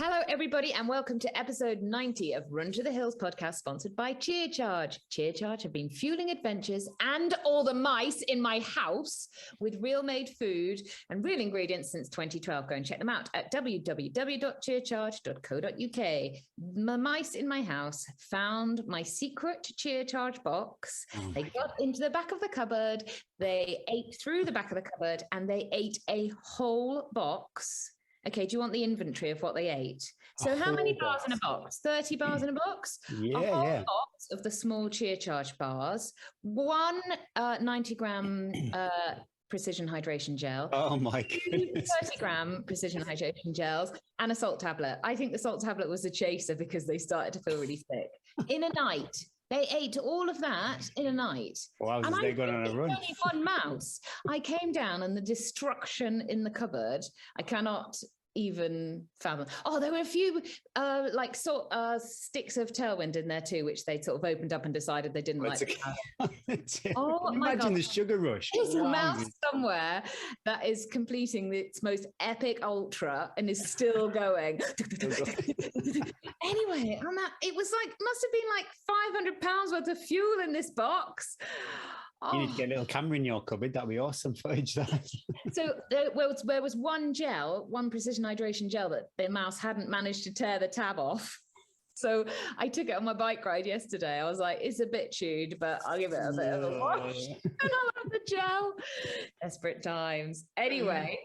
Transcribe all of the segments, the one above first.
Hello, everybody, and welcome to episode 90 of Run to the Hills podcast, sponsored by Chia Charge. Chia Charge have been fueling adventures and all the mice in my house with real-made food and real ingredients since 2012. Go and check them out at www.chiacharge.co.uk. The mice in my house found my secret Chia Charge box. They got into the back of the cupboard. They ate through the back of the cupboard, and they ate a whole box. Okay, do you want the inventory of what they ate? So how many bars in a box? 30 bars in a box? Yeah, a whole box of the small Chia Charge bars, one 90-gram precision hydration gel. Oh, my goodness. 30-gram precision hydration gels and a salt tablet. I think the salt tablet was a chaser because they started to feel really sick. In a night. They ate all of that in a night. Wow, and they're going on a run. Only one mouse. I came down and the destruction in the cupboard, I cannot even fathom. Oh, there were a few sticks of tailwind in there too, which they sort of opened up and decided they didn't like. Oh my God. Imagine the sugar rush. There's a mouse somewhere that is completing its most epic ultra and is still going. Anyway, on that, it was like, must have been like £500 worth of fuel in this box. You need to get a little camera in your cupboard. That'd be awesome footage. So there was one precision hydration gel that the mouse hadn't managed to tear the tab off. So I took it on my bike ride yesterday. I was like, it's a bit chewed, but I'll give it a bit of a wash. And I love the gel. Desperate times. Anyway,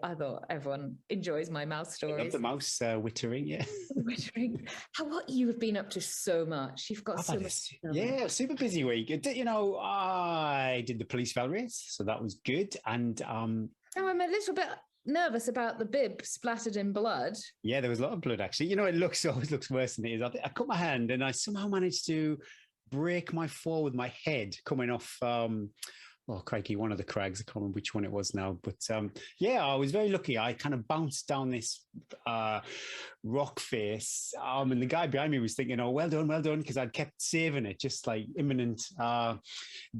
I thought everyone enjoys my mouse stories. I love the mouse wittering, yeah. Wittering. What you have been up to so much. You've got so much. Yeah, super busy week. You know, I did the police val race, so that was good. And I'm a little bit nervous about the bib splattered in blood. Yeah, there was a lot of blood, actually. You know, it always looks worse than it is. I cut my hand and I somehow managed to break my fall with my head coming off... crikey, one of the crags. I can't remember which one it was now. But yeah, I was very lucky. I kind of bounced down this rock face. And the guy behind me was thinking, oh, well done, because I'd kept saving it, just like imminent, not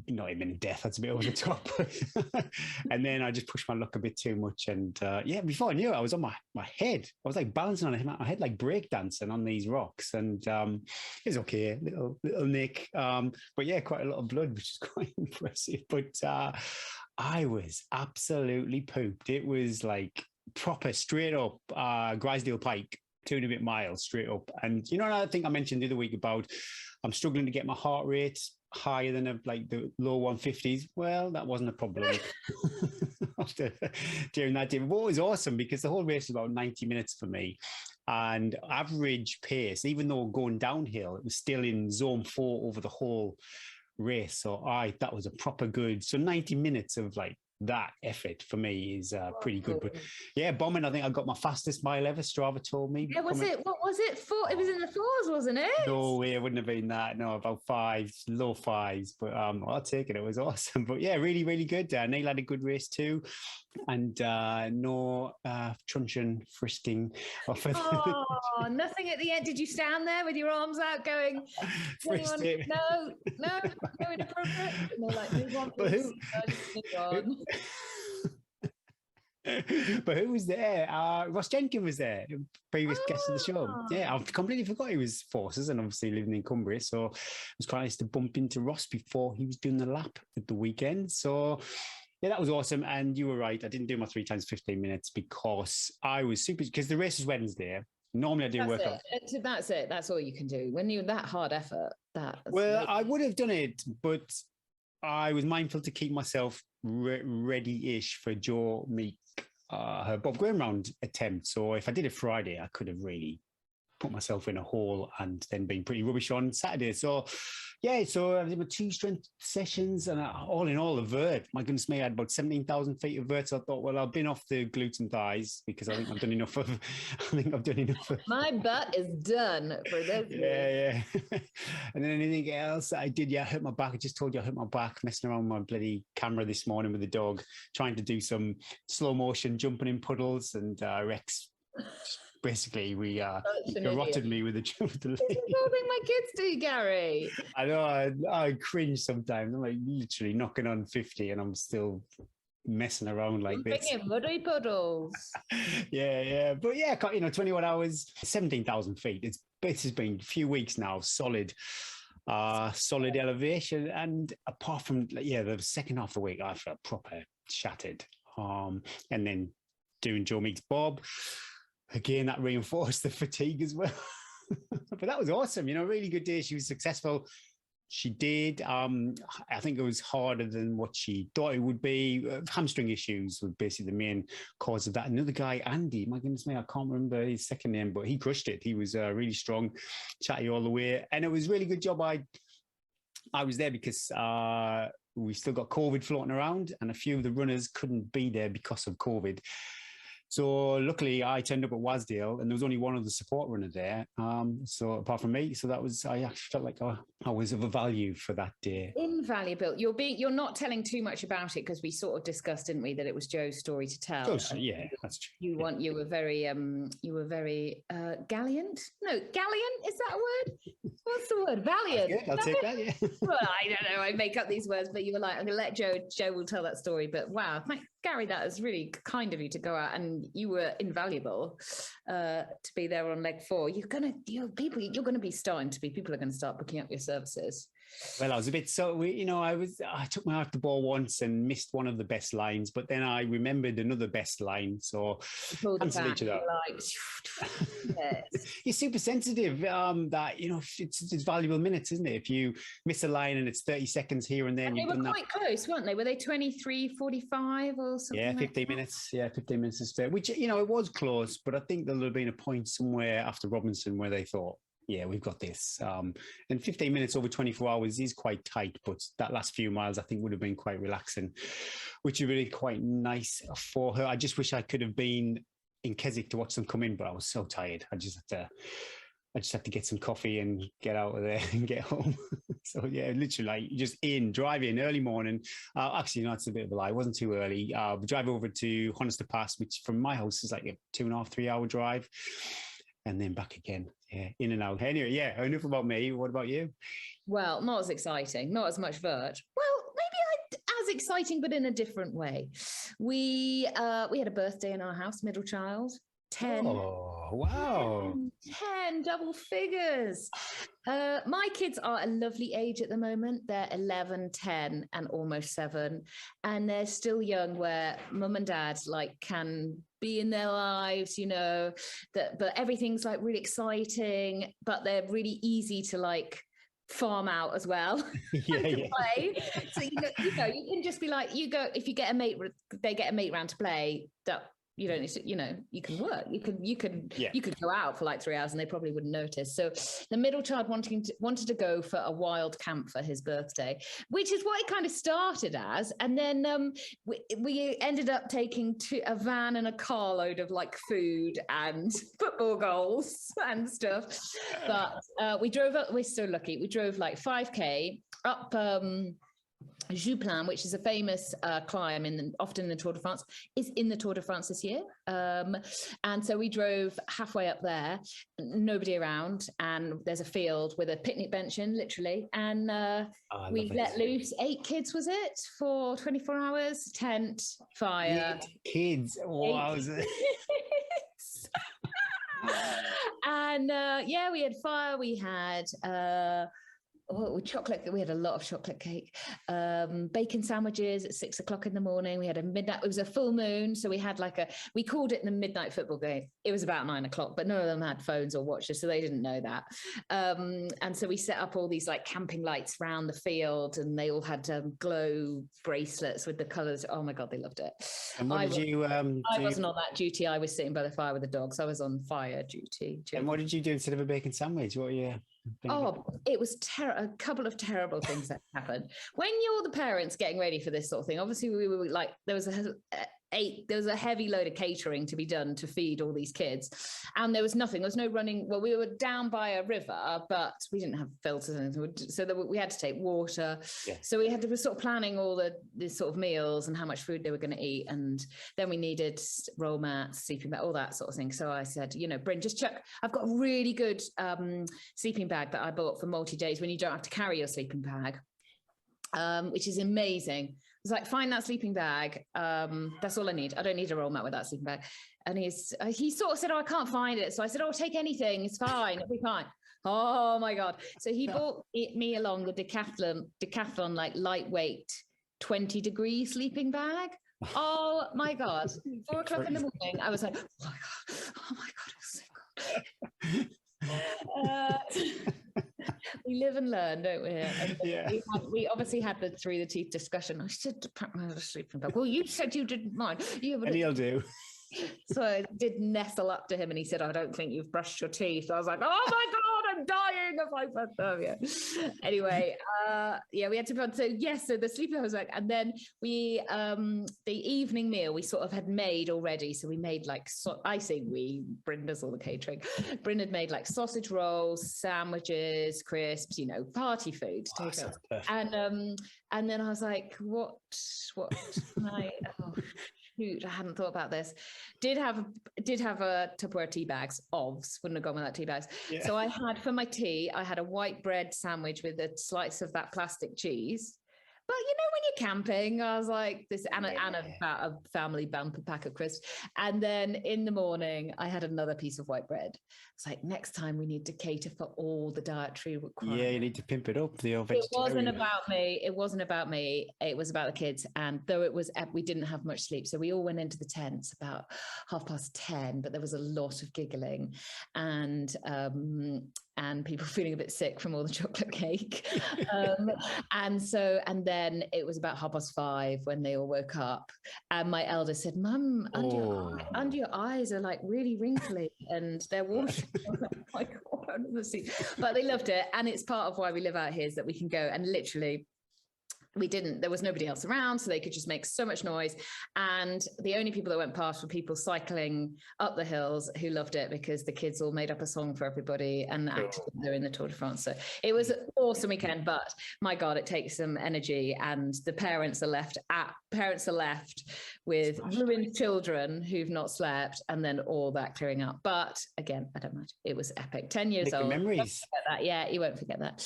imminent death. That's a bit over the top. And then I just pushed my luck a bit too much. And before I knew it, I was on my head. I was like bouncing on my head, like breakdancing on these rocks. And it was okay, little nick. But yeah, quite a lot of blood, which is quite impressive. But I was absolutely pooped. It was like proper straight up Grisdale Pike, 2.5 miles straight up. And you know, another thing I mentioned the other week about I'm struggling to get my heart rate higher than the low 150s. Well, that wasn't a problem after during that day. But it was awesome because the whole race was about 90 minutes for me. And average pace, even though going downhill, it was still in zone 4 over the whole race. So that was a proper good. So 90 minutes of like that effort for me is pretty good. But yeah, bombing, I think I got my fastest mile ever, Strava told me. Yeah, what was it for? It was in the 4s, wasn't it? No way, it wouldn't have been that. No, about 5s, low 5s. But I'll take it. It was awesome. But yeah, really, really good. Neil had a good race too. And no truncheon frisking. Nothing at the end. Did you stand there with your arms out going, no, inappropriate? No, like, move on, please. But who was there? Ross Jenkins was there, previous guest of the show. Yeah, I've completely forgot he was forces and obviously living in Cumbria. So it was quite nice to bump into Ross before he was doing the lap at the weekend. So yeah, that was awesome. And you were right. I didn't do my 3 times 15 minutes because I was super, because the race is Wednesday. Normally I do workout. That's it. That's all you can do. When you're that hard effort, I would have done it, but I was mindful to keep myself ready-ish for Jo Meek, her Bob Graham round attempt. So if I did it Friday, I could have really put myself in a hole and then been pretty rubbish on Saturday. So yeah, so I did my 2 strength sessions and all in all, a vert. My goodness me, I had about 17,000 feet of vert. So I thought, well, I've been off the glutes and thighs because I think I've done enough of. My butt is done for this. Yeah. And then anything else I did? Yeah, I hurt my back. I just told you I hurt my back messing around with my bloody camera this morning with the dog, trying to do some slow motion jumping in puddles, and Rex basically we Such an garroted idiot. me with the This is the whole thing my kids do, Gary. I know I cringe sometimes. I'm like literally knocking on 50 and I'm still messing around like this. Jumping in muddy puddles. Yeah. But yeah, 21 hours, 17,000 feet. This has been a few weeks now, solid elevation. And apart from, the second half of the week, I felt proper shattered. And then doing Joe Meeks Bob, again, that reinforced the fatigue as well. But that was awesome. Really good day. She was successful. She did. I think it was harder than what she thought it would be. Hamstring issues were basically the main cause of that. Another guy, Andy, my goodness me, I can't remember his second name, but he crushed it. He was really strong, chatty all the way. And it was a really good job. I was there because we still got COVID floating around and a few of the runners couldn't be there because of COVID. So luckily I turned up at Wasdale and there was only one other support runner there. So apart from me, so I actually felt like I was of a value for that day. Invaluable. You're not telling too much about it because we sort of discussed, didn't we, that it was Joe's story to tell. Yeah, that's true. You were very gallant. No, gallant, is that a word? What's the word? Valiant. Good. I'll take that, yeah. Well, I don't know. I make up these words, but you were like, I'm going to let Joe. Joe will tell that story. But wow, Gary, that was really kind of you to go out, and you were invaluable to be there on leg 4. People are going to be starting to be. People are going to start booking up your services. Well, I was a bit I took my eye off the ball once and missed one of the best lines, but then I remembered another best line. So cancel each of that. Yes. You're super sensitive. That it's valuable minutes, isn't it? If you miss a line and it's 30 seconds here and then they were quite close, weren't they? Were they 23:45 or something? Yeah, 15 minutes. Yeah, 15 minutes is fair. Which it was close, but I think there'll have been a point somewhere after Robinson where they thought, yeah, we've got this. And 15 minutes over 24 hours is quite tight, but that last few miles I think would have been quite relaxing, which is really quite nice for her. I just wish I could have been in Keswick to watch them come in, but I was so tired. I just had to get some coffee and get out of there and get home. So yeah, literally just drive in early morning. Actually, no, it's a bit of a lie. It wasn't too early. We drive over to Honister Pass, which from my house is like a 2.5, 3 hour drive. And then back again, yeah, in and out. Anyway, yeah, enough about me. What about you? Well, not as exciting, not as much vert. Well, maybe as exciting, but in a different way. We had a birthday in our house, middle child. 10. Oh, wow. 10 double figures. My kids are a lovely age at the moment. They're 11, 10, and almost 7. And they're still young where mum and dad can be in their lives, but everything's really exciting, but they're really easy to farm out as well. Yeah. Play. So, you can just be if you get a mate, they get a mate round to play, that you don't need to, you can work. You could go out for 3 hours and they probably wouldn't notice. So the middle child wanted to go for a wild camp for his birthday, which is what it kind of started as. And then we ended up taking a van and a carload of food and football goals and stuff. But we drove up, we're so lucky. We drove 5K up Juplin, which is a famous climb often in the Tour de France, is in the Tour de France this year. And so we drove halfway up there, nobody around, and there's a field with a picnic bench in, literally. And we let loose 8 kids, was it, for 24 hours? Tent, fire. 8 kids. Wow. And we had fire, we had chocolate. We had a lot of chocolate cake, bacon sandwiches at 6 o'clock in the morning. We had a midnight. It was a full moon, so we had we called it the midnight football game. It was about 9 o'clock, but none of them had phones or watches, so they didn't know that. And so we set up all these camping lights around the field, and they all had glow bracelets with the colours. Oh my god, they loved it. And what did you? I wasn't on that duty. I was sitting by the fire with the dogs. I was on fire duty. And what did you do instead of a bacon sandwich? What were you? Oh, it was a couple of terrible things that happened when you're the parents getting ready for this sort of thing. Obviously, we were there was there was a heavy load of catering to be done to feed all these kids. And there was nothing, there was no running. Well, we were down by a river, but we didn't have filters. So we had to take water. Yeah. So we had to sort of planning all the sort of meals and how much food they were going to eat. And then we needed roll mats, sleeping bag, all that sort of thing. So I said, Bryn, just check. I've got a really good sleeping bag that I bought for multi-days when you don't have to carry your sleeping bag, which is amazing. I was like, find that sleeping bag. That's all I need. I don't need a roll mat with that sleeping bag. And he sort of said, oh, I can't find it. So I said, oh, take anything. It's fine. It'll be fine. Oh my God. So he bought me along the Decathlon, like lightweight 20-degree sleeping bag. Oh my God. 4 o'clock in the morning. I was like, oh my God, it was so good. We live and learn, don't we? And we obviously had the through the teeth discussion. I should pack my sleeping bag. Well, you said you didn't mind. And he'll do. So I did nestle up to him and he said, I don't think you've brushed your teeth. So I was like, oh my God, I'm dying of hypothermia. Anyway, we had to put, so the sleeping was like, and then we, the evening meal we sort of had made already. So we made Bryn does all the catering. Bryn had made like sausage rolls, sandwiches, crisps, party food to take out. And then I was like, what can I, shoot, I hadn't thought about this. Did have a Tupperware tea bags. Wouldn't have gone without tea bags. Yeah. So I had for my tea, I had a white bread sandwich with a slice of that plastic cheese. But when you're camping, I was like this, and a family bumper pack of crisps. And then in the morning, I had another piece of white bread. It's like, next time we need to cater for all the dietary requirements. Yeah, you need to pimp it up. It wasn't about me. It wasn't about me. It was about the kids. And though we didn't have much sleep. So we all went into the tents about 10:30, but there was a lot of giggling and people feeling a bit sick from all the chocolate cake. And then it was about 5:30 when they all woke up. And my eldest said, Mum, under your eyes are like really wrinkly and they're washing. Like, but they loved it. And it's part of why we live out here is that we can go and literally there was nobody else around, so they could just make so much noise. And the only people that went past were people cycling up the hills who loved it because the kids all made up a song for everybody and acted there in the Tour de France. So it was an awesome weekend, but my God, it takes some energy. And the parents are left with ruined children who've not slept and then all that clearing up. But again, I don't mind. It was epic. 10 years old. Memories. Yeah, you won't forget that.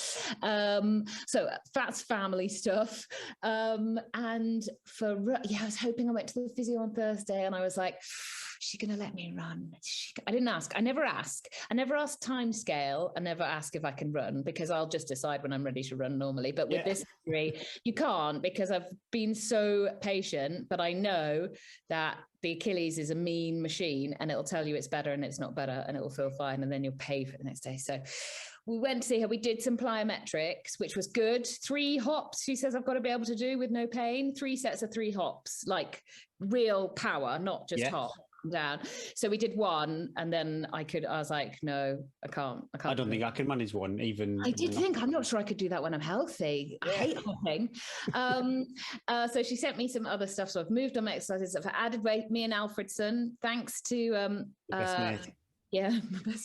So that's family stuff. And I was hoping I went to the physio on Thursday and I was like, she's going to let me run. I didn't ask. I never ask time scale. I never ask if I can run because I'll just decide when I'm ready to run normally. But with this injury, you can't because I've been so patient, but I know that the Achilles is a mean machine and it'll tell you it's better and it's not better and it will feel fine. And then you'll pay for it the next day. So we went to see her. We did some plyometrics, which was good. 3 hops, she says I've got to be able to do with no pain. 3 sets of 3 hops, like real power, not just hop down. So we did 1 and then I was like, no, I can't. I don't think I can manage 1 even. I did think, I'm not sure I could do that when I'm healthy. I hate hopping. So she sent me some other stuff. So I've moved on my exercises. I've added weight, me and Alfredson, thanks to my best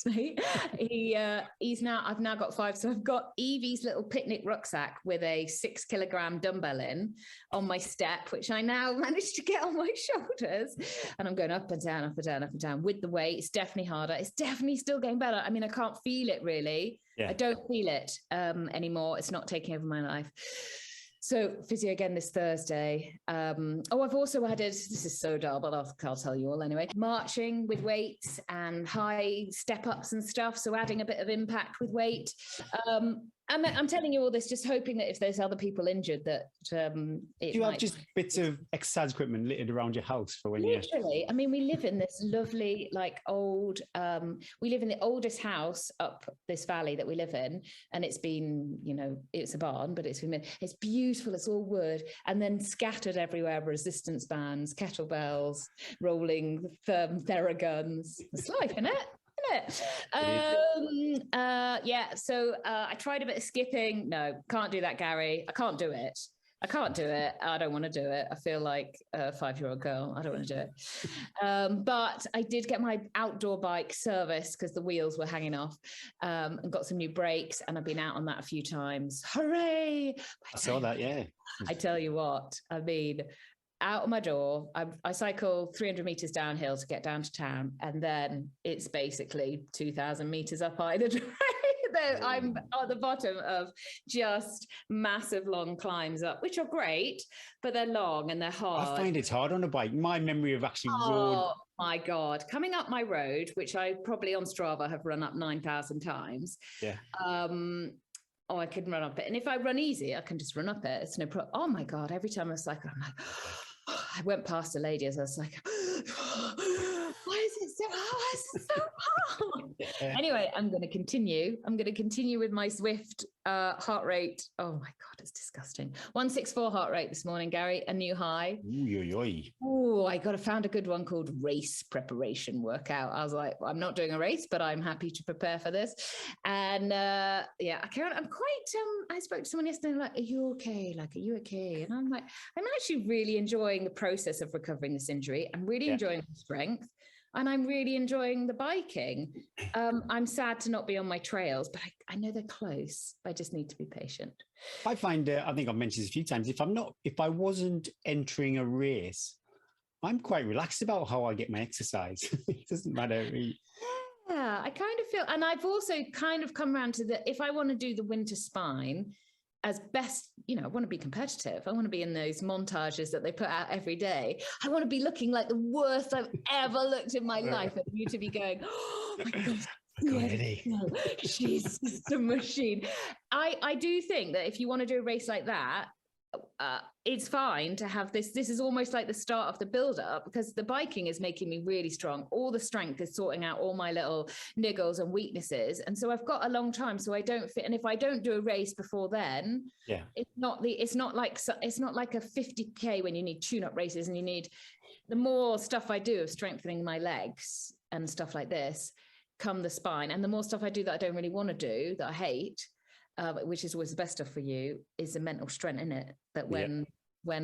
mate. I've now got 5. So I've got Evie's little picnic rucksack with a 6-kilogram dumbbell on my step, which I now managed to get on my shoulders. And I'm going up and down, up and down, up and down with the weight. It's definitely harder. It's definitely still getting better. I mean, I can't feel it really. Yeah. I don't feel it anymore. It's not taking over my life. So physio again this Thursday. I've also added, this is so dull, but I'll tell you all anyway, marching with weights and high step ups and stuff. So adding a bit of impact with weight. I'm telling you all this, just hoping that if there's other people injured that you have just bits of exercise equipment littered around your house for when literally. I mean, we live in this lovely, old. We live in the oldest house up this valley that we live in, and it's been, it's a barn, but it's beautiful. It's all wood, and then scattered everywhere resistance bands, kettlebells, rolling theraguns. It's life, isn't it? So I tried a bit of skipping. No, can't do that, Gary. I can't do it. I can't do it. I don't want to do it. I feel like a 5-year-old girl. I don't want to do it. But I did get my outdoor bike serviced because the wheels were hanging off, and got some new brakes, and I've been out on that a few times. Hooray! I saw that, yeah. I tell you what, I mean, out of my door, I cycle 300 meters downhill to get down to town, and then it's basically 2,000 meters up either direction. I'm at the bottom of just massive long climbs up, which are great, but they're long and they're hard. I find it's hard on a bike. My memory of actually Oh my God. Coming up my road, which I probably on Strava have run up 9,000 times. Yeah. I can run up it. And if I run easy, I can just run up it. It's no problem. Oh my God. Every time I cycle, I'm like, I went past a lady as I was like, why is it so hard? Why is it so hard? Yeah. Anyway, I'm going to continue. I'm going to continue with my Zwift heart rate. Oh my God, it's disgusting. 164 heart rate this morning, Gary, a new high. Oh, I found a good one called race preparation workout. I was like, well, I'm not doing a race, but I'm happy to prepare for this. And yeah, I'm quite, I spoke to someone yesterday, like, are you okay? Like, are you okay? And I'm like, I'm actually really enjoying the process of recovering this injury. I'm really enjoying the strength. And I'm really enjoying the biking. I'm sad to not be on my trails, but I know they're close. I just need to be patient. I find, I think I've mentioned this a few times, if I wasn't entering a race, I'm quite relaxed about how I get my exercise. It doesn't matter. Yeah, I kind of feel, and I've also kind of come around to if I want to do the winter spine, as best, I want to be competitive. I want to be in those montages that they put out every day. I want to be looking like the worst I've ever looked in my life, and you to be going, oh my God, she's just a machine. I do think that if you want to do a race like that, it's fine to have this. This is almost like the start of the build-up, because the biking is making me really strong. All the strength is sorting out all my little niggles and weaknesses, and so I've got a long time. So I don't fit. And if I don't do a race before then, it's not like a 50k when you need tune-up races, and you need the more stuff I do of strengthening my legs and stuff like this, come the spine, and the more stuff I do that I don't really want to do, that I hate. Which is always the best stuff for you, is the mental strength in it. That when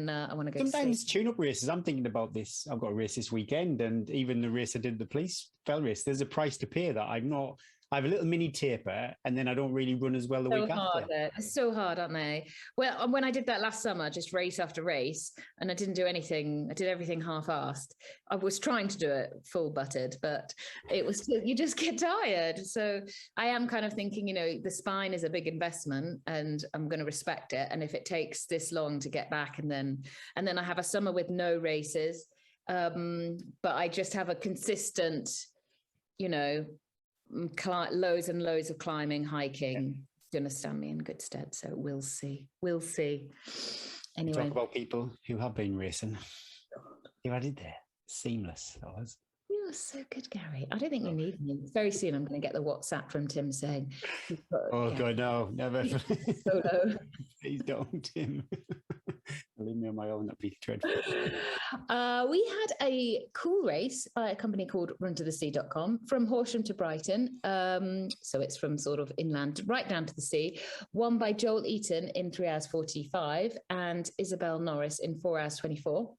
I want to go. Sometimes tune-up races. I'm thinking about this. I've got a race this weekend, and even the race I did, the police fell race. There's a price to pay that I'm not. I have a little mini taper, and then I don't really run as well the week after. It's so hard, aren't they? Well, when I did that last summer, just race after race, and I didn't do anything. I did everything half-assed. I was trying to do it full-butted, but it was you just get tired. So I am kind of thinking, the spine is a big investment, and I'm going to respect it. And if it takes this long to get back, and then I have a summer with no races, but I just have a consistent, loads and loads of climbing, hiking, going to stand me in good stead. So we'll see. Anyway, talk about people who have been racing. You had it there, seamless. That was. You're so good, Gary. I don't think you need me. Very soon, I'm going to get the WhatsApp from Tim saying, "Oh God, no, never." Solo. Please don't, Tim. Leave me on my own. That'd be dreadful. We had a cool race by a company called runtothesea.com from Horsham to Brighton. So it's from sort of inland right down to the sea. Won by Joel Eaton in 3 hours 45 and Isabel Norris in 4 hours 24.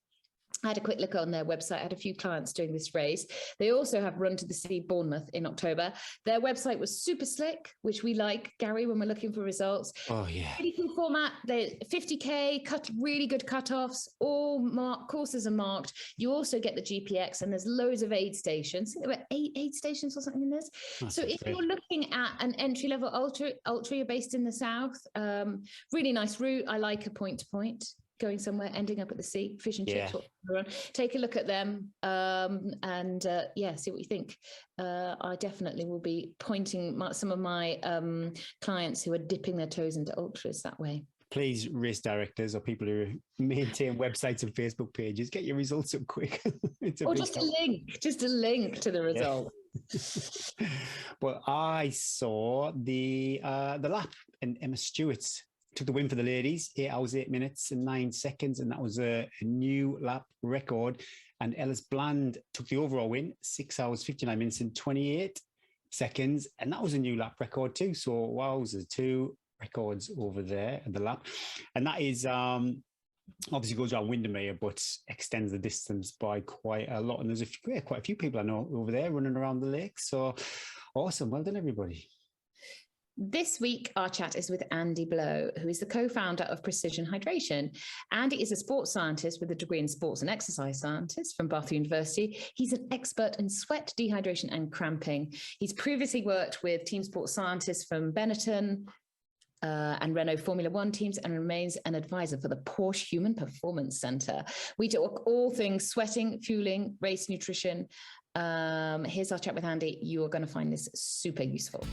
I had a quick look on their website. I had a few clients doing this race. They also have Run to the Sea Bournemouth in October. Their website was super slick, which we like, Gary, when we're looking for results. Oh, yeah. Really cool format. They're 50K, really good cutoffs. All courses are marked. You also get the GPX, and there's loads of aid stations. I think there were 8 aid stations or something in this. So if you're looking at an entry-level ultra, you're based in the south, really nice route. I like a point-to-point. Going somewhere, ending up at the sea, fish and chips. Take a look at them and see what you think. I definitely will be pointing some of my clients who are dipping their toes into ultras that way. Please, race directors or people who maintain websites and Facebook pages, get your results up quick. Or just a link to the result. Yeah. Well, I saw the lap, and Emma Stewart's took the win for the ladies, 8 hours, 8 minutes and 9 seconds. And that was a new lap record. And Ellis Bland took the overall win, 6 hours, 59 minutes and 28 seconds. And that was a new lap record too. So wowzers, two records over there at the lap. And that is obviously goes around Windermere, but extends the distance by quite a lot. And there's quite a few people I know over there running around the lake. So awesome. Well done, everybody. This week, our chat is with Andy Blow, who is the co-founder of Precision Hydration. Andy is a sports scientist with a degree in sports and exercise science from Bath University. He's an expert in sweat, dehydration, and cramping. He's previously worked with team sports scientists from Benetton and Renault Formula 1 teams, and remains an advisor for the Porsche Human Performance Centre. We talk all things sweating, fueling, race nutrition. Here's our chat with Andy. You are going to find this super useful.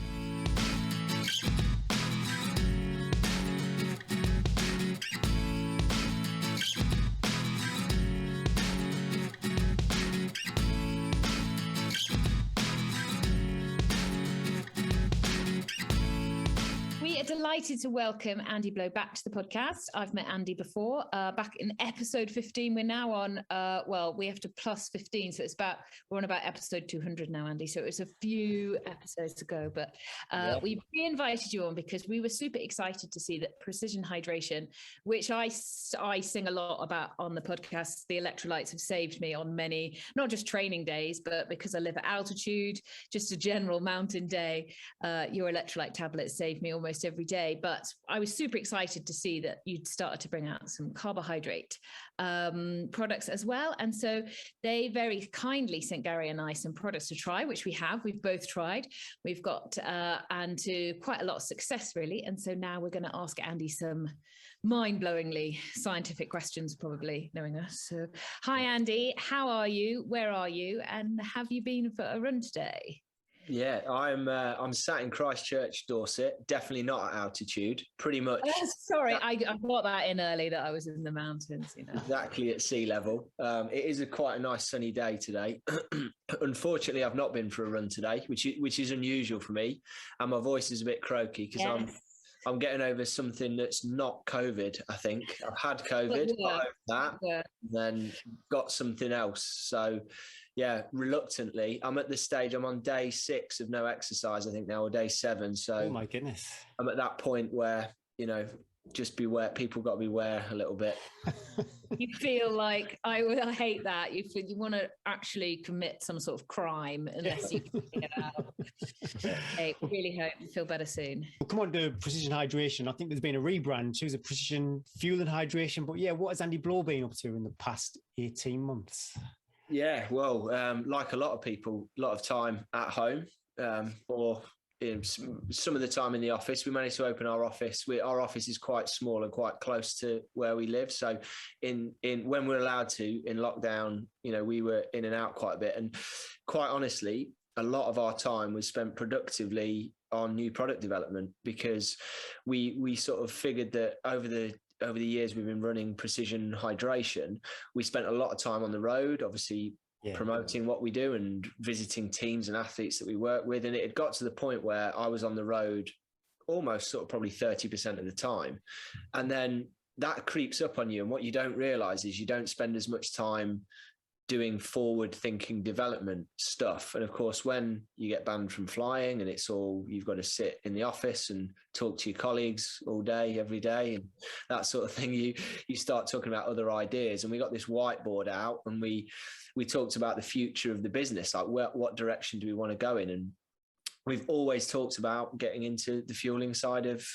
Delighted to welcome Andy Blow back to the podcast. I've met Andy before, back in episode 15. We're now on, we have to plus 15. So we're on about episode 200 now, Andy. So it was a few episodes to go, but we re-invited you on because we were super excited to see that Precision Hydration, which I sing a lot about on the podcast, the electrolytes have saved me on many, not just training days, but because I live at altitude, just a general mountain day, your electrolyte tablets saved me almost every day. But I was super excited to see that you'd started to bring out some carbohydrate products as well. And so they very kindly sent Gary and I some products to try, which we have. We've both tried. We've got and to quite a lot of success, really. And so now we're going to ask Andy some mind-blowingly scientific questions, probably, knowing us. So, hi, Andy. How are you? Where are you? And have you been for a run today? Yeah, I'm sat in Christchurch, Dorset. Definitely not at altitude. Pretty much. Sorry, I got that in early that I was in the mountains. Exactly at sea level. It is quite a nice sunny day today. Unfortunately, I've not been for a run today, which is unusual for me, and my voice is a bit croaky because I'm getting over something that's not COVID. I think I've had COVID, then got something else. So. Yeah, reluctantly. I'm at this stage, I'm on day 6 of no exercise, I think now, or day 7. So oh my goodness. I'm at that point where, just beware, people got to beware a little bit. You feel like, I hate that. You want to actually commit some sort of crime unless you can figure it out. Okay, really hope you feel better soon. Well, come on to Precision Hydration. I think there's been a rebrand. Choose a Precision Fuel and Hydration. But yeah, what has Andy Blow been up to in the past 18 months? Yeah, well, like a lot of people, a lot of time at home, or some of the time in the office. We managed to open our office. Our office is quite small and quite close to where we live. So, in when we're allowed to in lockdown, we were in and out quite a bit. And quite honestly, a lot of our time was spent productively on new product development because we sort of figured that over the years we've been running Precision Hydration, we spent a lot of time on the road, obviously promoting what we do and visiting teams and athletes that we work with. And it had got to the point where I was on the road almost sort of probably 30% of the time. And then that creeps up on you. And what you don't realize is you don't spend as much time doing forward thinking development stuff. And of course, when you get banned from flying and it's all, you've got to sit in the office and talk to your colleagues all day, every day, and that sort of thing, you start talking about other ideas. And we got this whiteboard out and we talked about the future of the business, like what direction do we want to go in? And we've always talked about getting into the fueling side of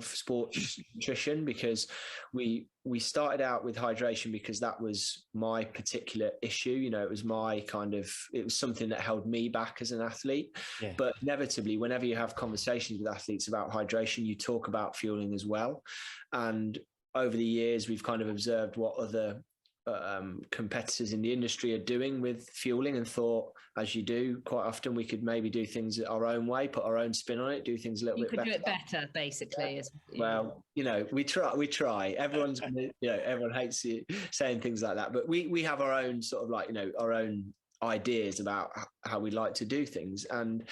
sports nutrition, because we started out with hydration because that was my particular issue. It was something that held me back as an athlete. Yeah. But inevitably, whenever you have conversations with athletes about hydration, you talk about fueling as well. And over the years, we've kind of observed what other competitors in the industry are doing with fueling and thought, as you do quite often, we could maybe do things our own way, put our own spin on it, do things a little bit better. You could do it better, basically. Well, we try. Everyone's everyone hates saying things like that, but we have our own sort of our own ideas about how we like to do things. And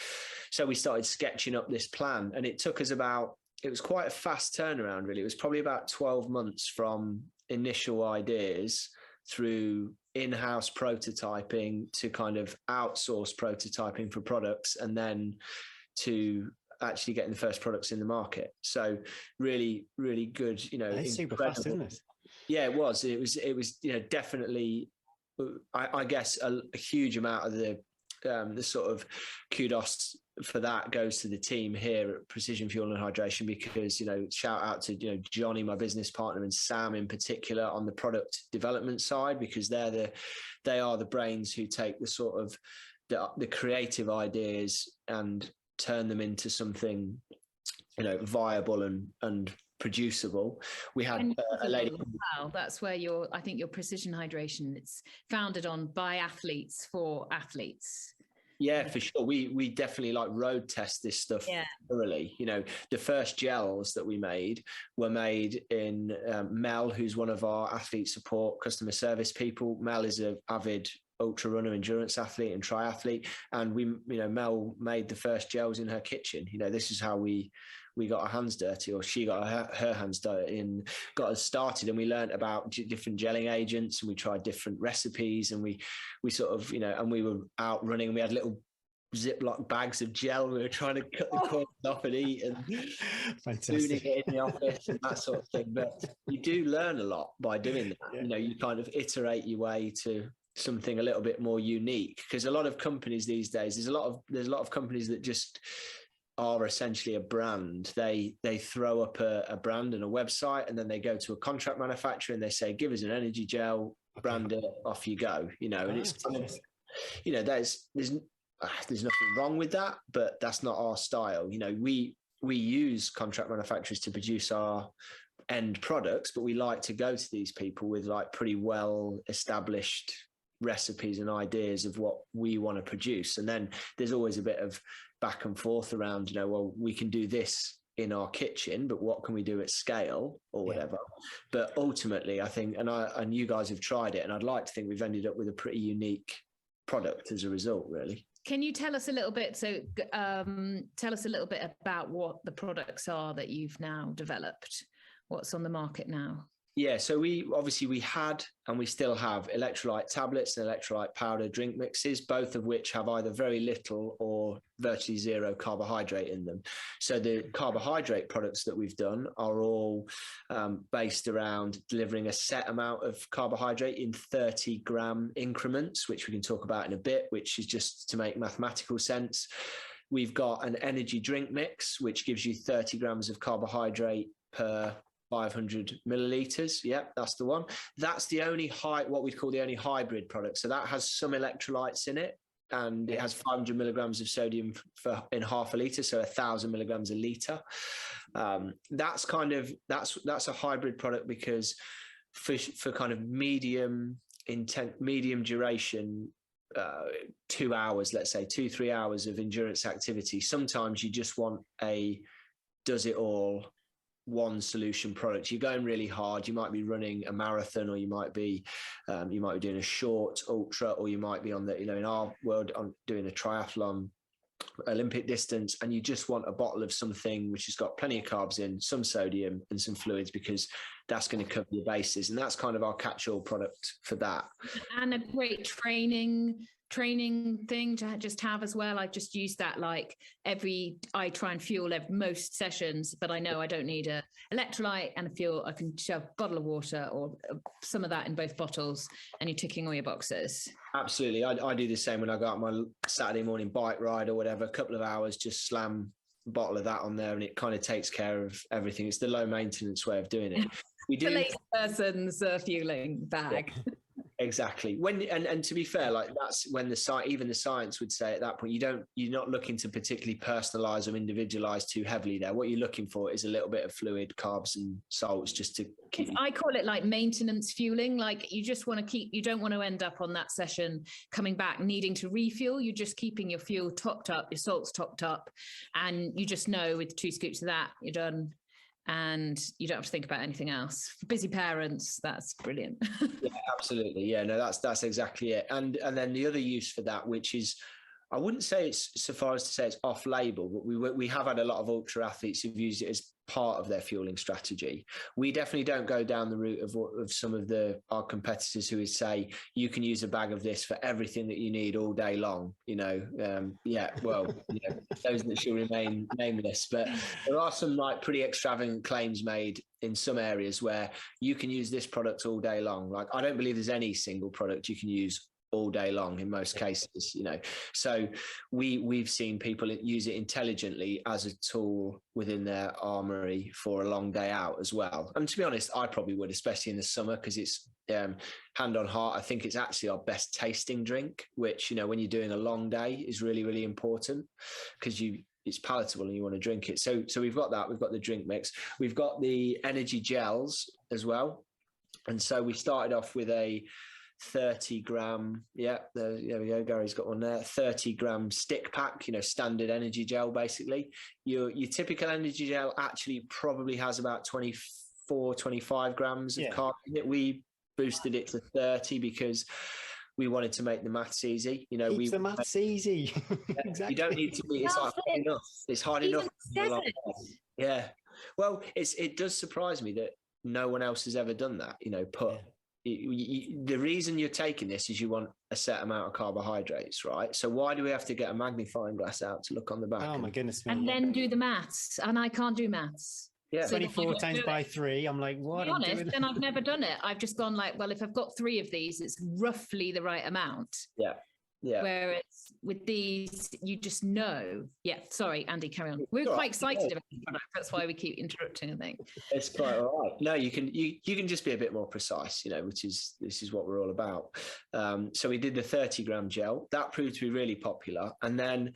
so we started sketching up this plan, and it took us it was quite a fast turnaround, really. It was probably about 12 months from initial ideas through in-house prototyping to kind of outsource prototyping for products, and then to actually getting the first products in the market. So really, really good, It's super fast, isn't it? Yeah, it was, definitely, I guess a huge amount of the sort of kudos for that goes to the team here at Precision Fuel and Hydration, because, shout out to, Johnny, my business partner, and Sam in particular on the product development side, because they are the brains who take the sort of the creative ideas and turn them into something, viable and producible. We had a lady. Wow, that's where I think your Precision Hydration, it's founded on by athletes for athletes. Yeah, for sure. We definitely road test this stuff thoroughly. The first gels that we made were made in Mel, who's one of our athlete support customer service people. Mel is an avid ultra runner, endurance athlete and triathlete. And Mel made the first gels in her kitchen. This is how we got our hands dirty, or she got her hands dirty, and got us started. And we learned about different gelling agents, and we tried different recipes, and we sort of, and we were out running, and we had little Ziploc bags of gel. We were trying to cut the corners off and eat, and doing it in the office and that sort of thing. But you do learn a lot by doing that. Yeah. You kind of iterate your way to something a little bit more unique, because a lot of companies these days, there's a lot of companies that just are essentially a brand. They throw up a brand and a website, and then they go to a contract manufacturer and they say, give us an energy gel, brand it, off you go, and it's kind of, there's nothing wrong with that, but that's not our style. We use contract manufacturers to produce our end products, but we like to go to these people with pretty well established recipes and ideas of what we want to produce. And then there's always a bit of back and forth around, well, we can do this in our kitchen, but what can we do at scale or whatever? But ultimately, I think, and you guys have tried it, and I'd like to think we've ended up with a pretty unique product as a result, really. Can you tell us a little bit? Tell us a little bit about what the products are that you've now developed. What's on the market now? Yeah, so we had, and we still have, electrolyte tablets and electrolyte powder drink mixes, both of which have either very little or virtually zero carbohydrate in them. So the carbohydrate products that we've done are all based around delivering a set amount of carbohydrate in 30-gram increments, which we can talk about in a bit, which is just to make mathematical sense. We've got an energy drink mix, which gives you 30 grams of carbohydrate per 500 milliliters. Yep, that's the one. That's the only what we call the only hybrid product. So that has some electrolytes in it, and it has 500 milligrams of sodium in half a liter, so 1,000 milligrams a liter. That's a hybrid product, because for kind of medium duration, 2 hours, let's say 2-3 hours of endurance activity, sometimes you just want a does it all one solution product. You're going really hard, you might be running a marathon, or you might be doing a short ultra, or you might be on the, in our world, on doing a triathlon Olympic distance, and you just want a bottle of something which has got plenty of carbs in, some sodium and some fluids, because that's going to cover your bases. And that's kind of our catch-all product for that. And a great training thing to just have as well. I just use that I try and fuel most sessions, but I know I don't need a electrolyte and a fuel. I can shove a bottle of water or some of that in both bottles, and you're ticking all your boxes. Absolutely. I do the same when I go out my Saturday morning bike ride or whatever, a couple of hours, just slam a bottle of that on there, and it kind of takes care of everything. It's the low maintenance way of doing it. We do the lazy person's fueling bag. Yeah. Exactly. And to be fair, that's when even the science would say at that point, you're not looking to particularly personalize or individualize too heavily there. What you're looking for is a little bit of fluid, carbs and salts, just to keep. I call it maintenance fueling. You just want to you don't want to end up on that session coming back needing to refuel. You're just keeping your fuel topped up, your salts topped up, and you just know with 2 scoops of that, you're done. And you don't have to think about anything else. For busy parents, that's brilliant. Yeah, absolutely. Yeah, no, that's exactly it. And then the other use for that, which is, I wouldn't say it's so far as to say it's off label, but we have had a lot of ultra athletes who've used it as part of their fueling strategy. We definitely don't go down the route of some of our competitors who would say you can use a bag of this for everything that you need all day long. Those that shall remain nameless, but there are some like pretty extravagant claims made in some areas where you can use this product all day long. Like, I don't believe there's any single product you can use all day long in most cases, so we've seen people use it intelligently as a tool within their armory for a long day out as well. And to be honest, I probably would, especially in the summer, because it's hand on heart, I think it's actually our best tasting drink, which when you're doing a long day is really, really important, because it's palatable and you want to drink it. So we've got that. We've got the drink mix. We've got the energy gels as well. And so we started off with a 30 gram, there we go, Gary's got one there, 30 gram stick pack, standard energy gel. Basically your typical energy gel actually probably has about 24-25 grams of carb in it. We boosted it to 30 because we wanted to make the maths easy. The maths easy. Exactly. You don't need to be, it's hard enough. It's hard enough. Yeah. Well, it does surprise me that no one else has ever done that, the reason you're taking this is you want a set amount of carbohydrates, right? So why do we have to get a magnifying glass out to look on the back? Oh my goodness. And then do the maths, and I can't do maths. Yeah. So 24 times by 3. I'm like, what? To be honest, then I've never done it. I've just gone like, well, if I've got 3 of these, it's roughly the right amount. Yeah. Whereas with these, you just know. Yeah. Sorry, Andy, carry on. We're quite excited about the product. That's why we keep interrupting, I think. It's quite all right. No, you can just be a bit more precise, this is what we're all about. So we did the 30 gram gel. That proved to be really popular. And then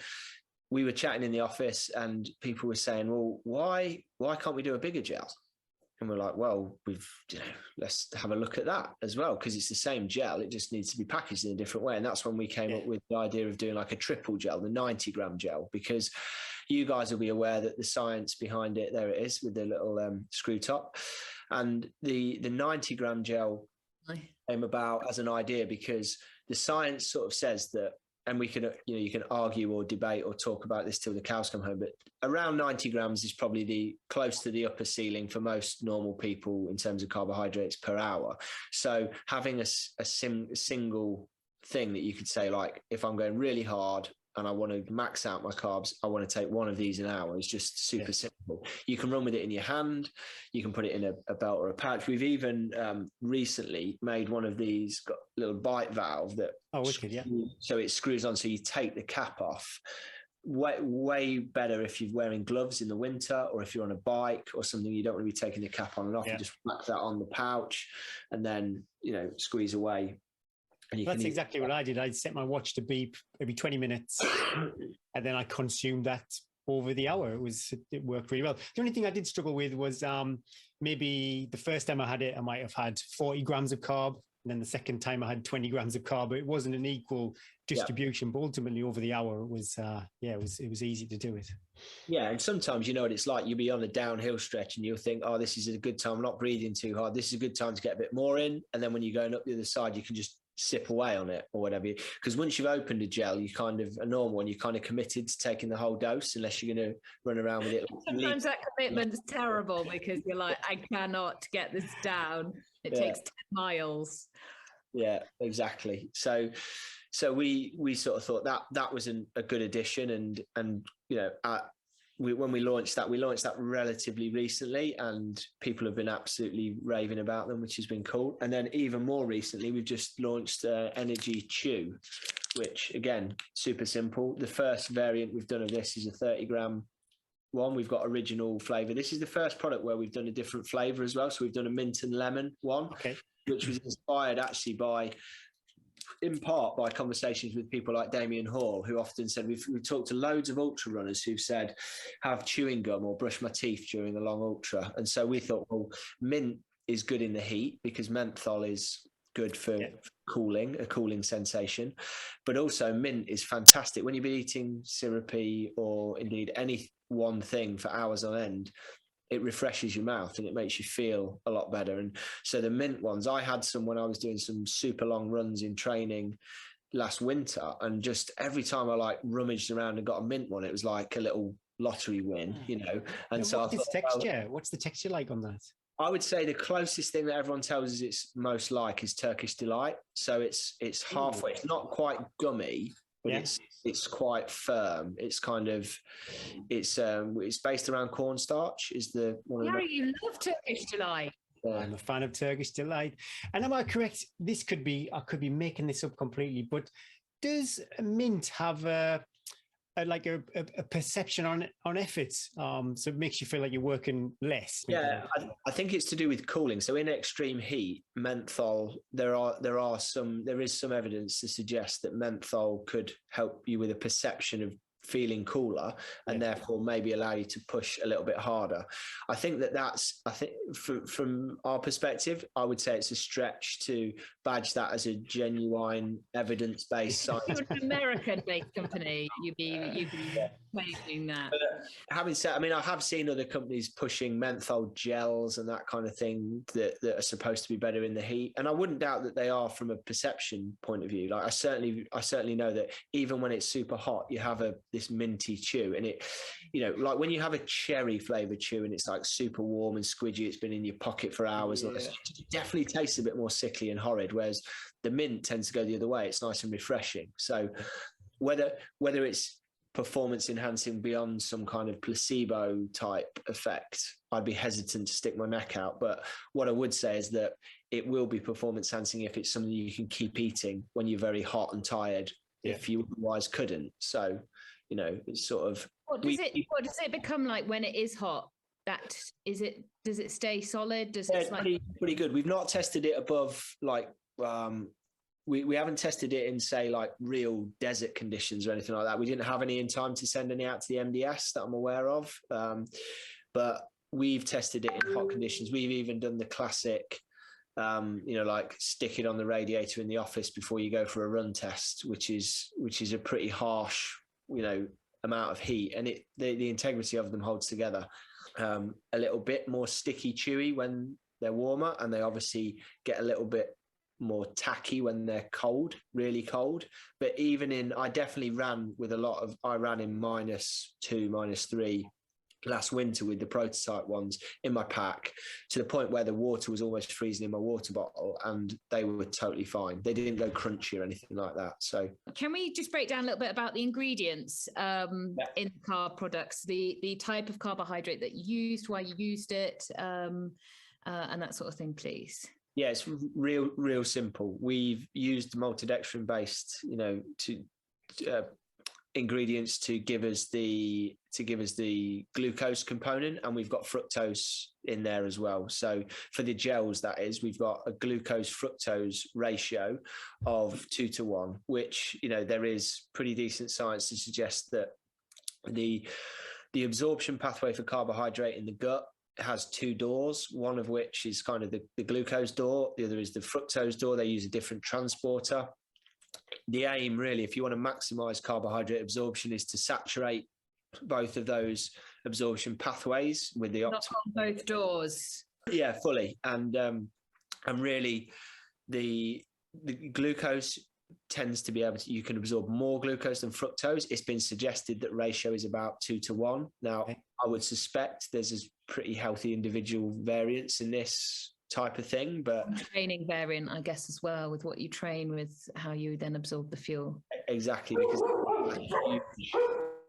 we were chatting in the office and people were saying, well, why can't we do a bigger gel? And we're like, well, let's have a look at that as well, because it's the same gel. It just needs to be packaged in a different way. And that's when we came up with the idea of doing like a triple gel, the 90 gram gel, because you guys will be aware that the science behind it, there it is with the little screw top. And the 90 gram gel came about as an idea because the science sort of says that, and we can, you can argue or debate or talk about this till the cows come home, but around 90 grams is probably close to the upper ceiling for most normal people in terms of carbohydrates per hour. So having a single thing that you could say, like, if I'm going really hard and I want to max out my carbs, I want to take one of these an hour. It's just super simple. You can run with it in your hand. You can put it in a belt or a pouch. We've even recently made one of these, got a little bite valve that so it screws on. So you take the cap off. Way better if you're wearing gloves in the winter, or if you're on a bike or something, you don't want to be taking the cap on and off. You just whack that on the pouch and then, squeeze away. That's exactly what I did. I'd set my watch to beep every 20 minutes and then I consumed that over the hour. It worked really well. The only thing I did struggle with was maybe the first time I had it, I might have had 40 grams of carb. And then the second time I had 20 grams of carb. It wasn't an equal distribution, but ultimately over the hour it was easy to do it. Yeah, and sometimes what it's like, you'll be on a downhill stretch and you'll think, oh, this is a good time, I'm not breathing too hard. This is a good time to get a bit more in. And then when you're going up the other side, you can just sip away on it or whatever. Because once you've opened a gel, you kind of a normal one, you're kind of committed to taking the whole dose, unless you're going to run around with it. Sometimes that commitment's terrible because you're like, I cannot get this down. It takes 10 miles. Yeah, exactly. So we sort of thought that was a good addition, and when we launched that relatively recently, and people have been absolutely raving about them, which has been cool. And then even more recently, we've just launched Energy Chew, which again, super simple. The first variant we've done of this is a 30 gram one. We've got original flavor. This is the first product where we've done a different flavor as well. So we've done a mint and lemon one, which was inspired actually in part by conversations with people like Damien Hall, who often said, we've talked to loads of ultra runners who've said, have chewing gum or brush my teeth during a long ultra. And so we thought, well, mint is good in the heat because menthol is good for cooling, a cooling sensation. But also mint is fantastic when you've been eating syrupy or indeed any one thing for hours on end. It refreshes your mouth and it makes you feel a lot better. And so the mint ones, I had some when I was doing some super long runs in training last winter, and just every time I rummaged around and got a mint one, it was like a little lottery win, you know. And Now, so what's I its thought, well, texture? What's the texture like on that? I would say the closest thing that everyone tells us it's most like is Turkish Delight. So it's halfway. It's not quite gummy, but it's quite firm. It's kind of it's based around cornstarch. Is the one of the You love Turkish Delight. I'm a fan of Turkish Delight. And am I correct? I could be making this up completely, but does mint have a perception on effort? So it makes you feel like you're working less. Yeah, I think it's to do with cooling. So in extreme heat, menthol, there is some evidence to suggest that menthol could help you with a perception of feeling cooler, and therefore maybe allow you to push a little bit harder. I think from our perspective, I would say it's a stretch to badge that as a genuine evidence-based science. If you're an American-based company, you'd be claiming that. But having said, I mean, I have seen other companies pushing menthol gels and that kind of thing that are supposed to be better in the heat, and I wouldn't doubt that they are from a perception point of view. Like I certainly know that even when it's super hot, you have this minty chew, and it, you know, like when you have a cherry flavored chew and it's like super warm and squidgy, it's been in your pocket for hours, it definitely tastes a bit more sickly and horrid, whereas the mint tends to go the other way. It's nice and refreshing. So whether it's performance enhancing beyond some kind of placebo type effect, I'd be hesitant to stick my neck out. But what I would say is that it will be performance enhancing if it's something you can keep eating when you're very hot and tired, if you otherwise couldn't. So, you know, it's sort of what does it become like when it is hot? Does it stay solid? It's pretty good. We've not tested it above like we haven't tested it in, say, like real desert conditions or anything like that. We didn't have any in time to send any out to the MDS that I'm aware of, but we've tested it in hot conditions. We've even done the classic like stick it on the radiator in the office before you go for a run test, which is a pretty harsh, amount of heat, and the integrity of them holds together. A little bit more sticky, chewy when they're warmer, and they obviously get a little bit more tacky when they're cold, really cold. But I definitely ran with I ran in -2, -3 last winter with the prototype ones in my pack, to the point where the water was almost freezing in my water bottle, and they were totally fine. They didn't go crunchy or anything like that. So can we just break down a little bit about the ingredients in carb products, the type of carbohydrate that you used, why you used it, and that sort of thing, please? Yeah, it's real simple. We've used maltodextrin based, ingredients to give us the glucose component, and we've got fructose in there as well. So for the gels, that is, we've got a glucose fructose ratio of 2:1, which there is pretty decent science to suggest that the absorption pathway for carbohydrate in the gut has 2 doors, one of which is kind of the glucose door, the other is the fructose door. They use a different transporter. The aim, really, if you want to maximize carbohydrate absorption, is to saturate both of those absorption pathways with the not on both doors. Yeah, fully. And really the glucose tends to be you can absorb more glucose than fructose. It's been suggested that ratio is about 2:1. Now, I would suspect there's a pretty healthy individual variance in this type of thing, but training variant, I guess, as well, with what you train, with how you then absorb the fuel. Exactly, because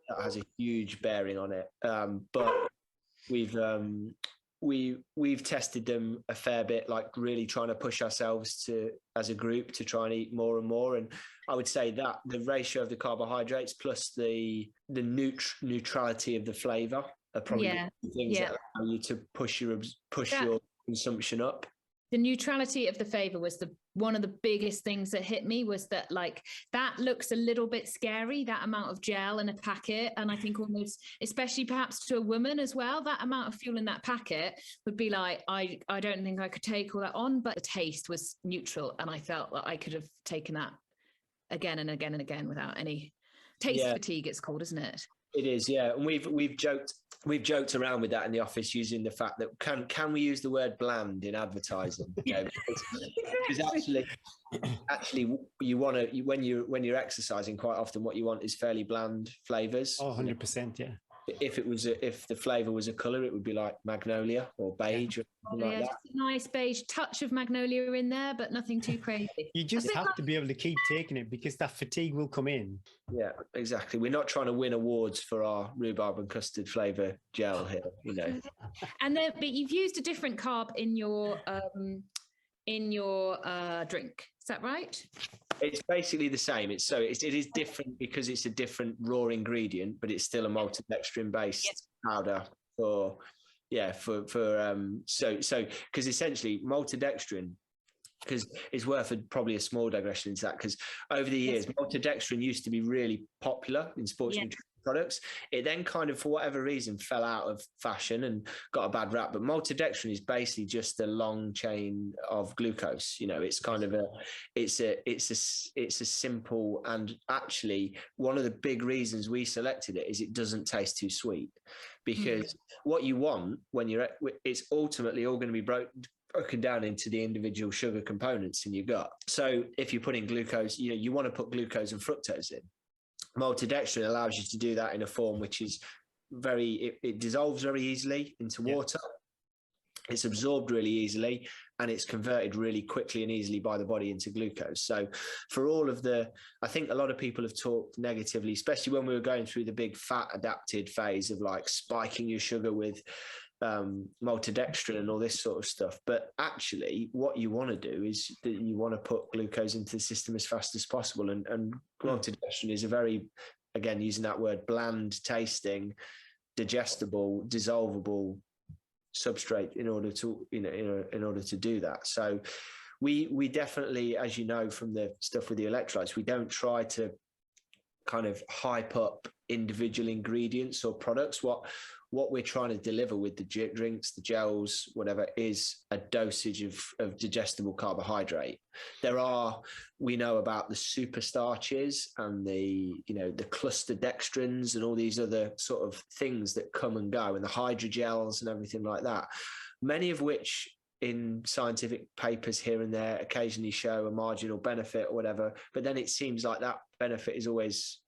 that has a huge bearing on it. But we've tested them a fair bit, like really trying to push ourselves as a group to try and eat more and more. And I would say that the ratio of the carbohydrates plus the neutrality of the flavor are probably the things that allow you to push your consumption up. The neutrality of the flavor was one of the biggest things that hit me, was that that looks a little bit scary, that amount of gel in a packet. And I think almost, especially perhaps to a woman as well, that amount of fuel in that packet would be like, I don't think I could take all that on, but the taste was neutral. And I felt that I could have taken that again and again and again without any taste fatigue. It's called, isn't it? It is, yeah. And we've joked around with that in the office, using the fact that can we use the word bland in advertising? Because actually you want to, when you're exercising, quite often what you want is fairly bland flavors. 100%, yeah. if the flavour was a colour, it would be like magnolia or beige or something like that. Just a nice beige touch of magnolia in there, but nothing too crazy. You just have to be able to keep taking it because that fatigue will come in. Yeah, exactly. We're not trying to win awards for our rhubarb and custard flavour gel here, you know. And then, but you've used a different carb in your drink. Is that right? It's basically the same. It is different because it's a different raw ingredient, but it's still a maltodextrin based powder so because essentially maltodextrin, because it's worth probably a small digression into that, because over the years maltodextrin used to be really popular in sports nutrition products. It then kind of, for whatever reason, fell out of fashion and got a bad rap. But maltodextrin is basically just a long chain of glucose. You know, it's kind of it's a simple, and actually one of the big reasons we selected it is it doesn't taste too sweet, because what you want when it's ultimately all going to be broken down into the individual sugar components in your gut. So if you put in glucose, you want to put glucose and fructose in. Maltodextrin allows you to do that in a form which is it dissolves very easily into water. It's absorbed really easily, and it's converted really quickly and easily by the body into glucose. So for all of I think a lot of people have talked negatively, especially when we were going through the big fat adapted phase of like spiking your sugar with maltodextrin and all this sort of stuff. But actually what you want to do is that you want to put glucose into the system as fast as possible, and maltodextrin is a very, again, using that word, bland tasting, digestible, dissolvable substrate in order to do that. So we definitely, as you know from the stuff with the electrolytes, we don't try to kind of hype up individual ingredients or products. What we're trying to deliver with the drinks, the gels, whatever, is a dosage of digestible carbohydrate. We know about the super starches and the cluster dextrins and all these other sort of things that come and go, and the hydrogels and everything like that, many of which in scientific papers here and there occasionally show a marginal benefit or whatever, but then it seems like that benefit is always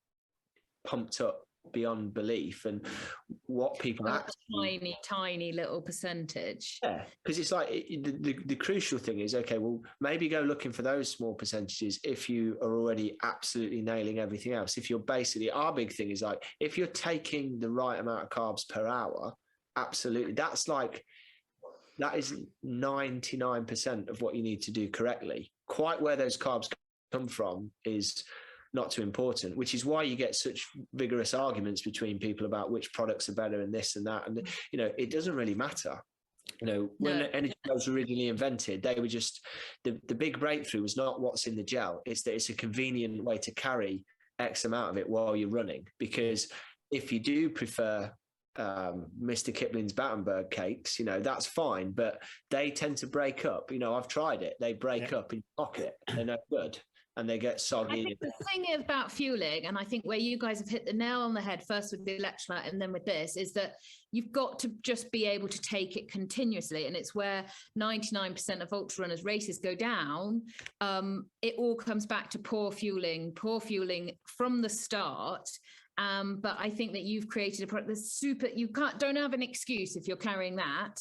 pumped up beyond belief. And what people tiny little percentage, because it's like the crucial thing is, okay, well, maybe go looking for those small percentages if you are already absolutely nailing everything else. If you're basically, our big thing is like, if you're taking the right amount of carbs per hour, absolutely, that is 99% of what you need to do correctly. Quite where those carbs come from is not too important, which is why you get such vigorous arguments between people about which products are better and this and that. And, it doesn't really matter. When energy was originally invented, they were just, the big breakthrough was not what's in the gel. It's that it's a convenient way to carry X amount of it while you're running. Because if you do prefer Mr. Kipling's Battenberg cakes, that's fine, but they tend to break up. I've tried it. They break up in your pocket. They're no good. And they get soggy. I think the thing about fueling, and I think where you guys have hit the nail on the head, first with the electrolyte and then with this, is that you've got to just be able to take it continuously. And it's where 99% of ultra runners' races go down. It all comes back to poor fueling from the start. But I think that you've created a product that's super, don't have an excuse if you're carrying that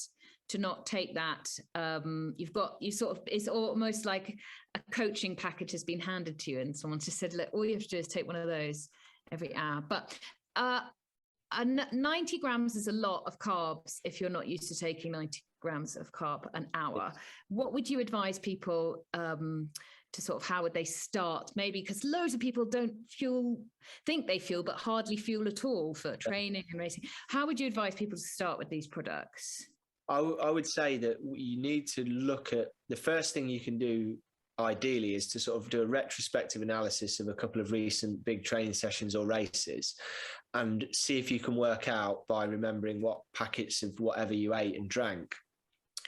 to not take that. It's almost like a coaching package has been handed to you and someone just said, look, all you have to do is take one of those every hour. But 90 grams is a lot of carbs if you're not used to taking 90 grams of carb an hour. What would you advise people to sort of, how would they start? Maybe because loads of people don't think they fuel, but hardly fuel at all for training and racing. How would you advise people to start with these products? I would say that you need to look at, the first thing you can do ideally is to sort of do a retrospective analysis of a couple of recent big training sessions or races and see if you can work out by remembering what packets of whatever you ate and drank.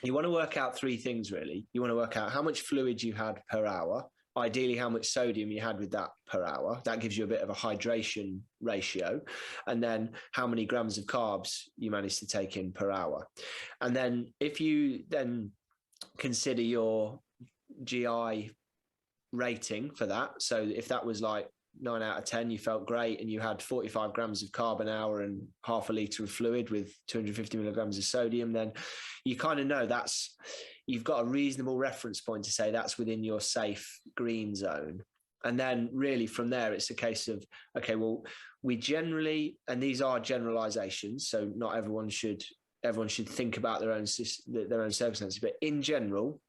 You want to work out three things, really. You want to work out how much fluid you had per hour, ideally how much sodium you had with that per hour. That gives you a bit of a hydration ratio. And then how many grams of carbs you managed to take in per hour. And then if you then consider your GI rating for that, so if that was like 9 out of 10, you felt great, and you had 45 grams of carb an hour and half a litre of fluid with 250 milligrams of sodium, then you kind of know you've got a reasonable reference point to say that's within your safe green zone. And then really from there, it's a case of, okay, well, we generally, and these are generalizations, so not everyone should think about their own circumstances, but in general,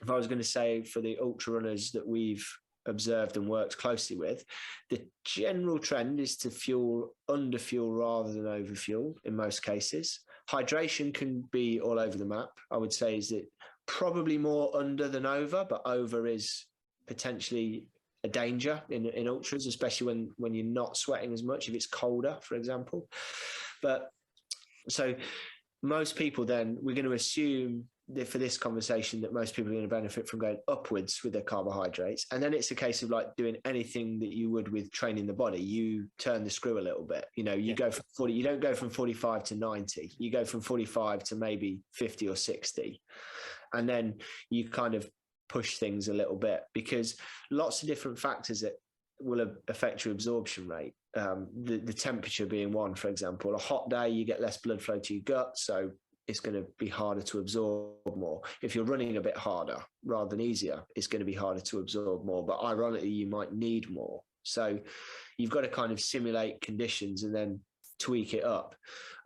if I was going to say for the ultra runners that we've observed and worked closely with, the general trend is to under fuel rather than over fuel in most cases. Hydration can be all over the map. I would say is that probably more under than over, but over is potentially a danger in ultras, especially when you're not sweating as much, if it's colder, for example. But so most people then, we're going to assume that for this conversation that most people are going to benefit from going upwards with their carbohydrates. And then it's a case of like doing anything that you would with training the body. You turn the screw a little bit, you go from 40, you don't go from 45 to 90, you go from 45 to maybe 50 or 60. And then you kind of push things a little bit, because lots of different factors that will affect your absorption rate. The temperature being one, for example. A hot day, you get less blood flow to your gut, so it's going to be harder to absorb more. If you're running a bit harder rather than easier, it's going to be harder to absorb more. But ironically, you might need more. So you've got to kind of simulate conditions and then tweak it up.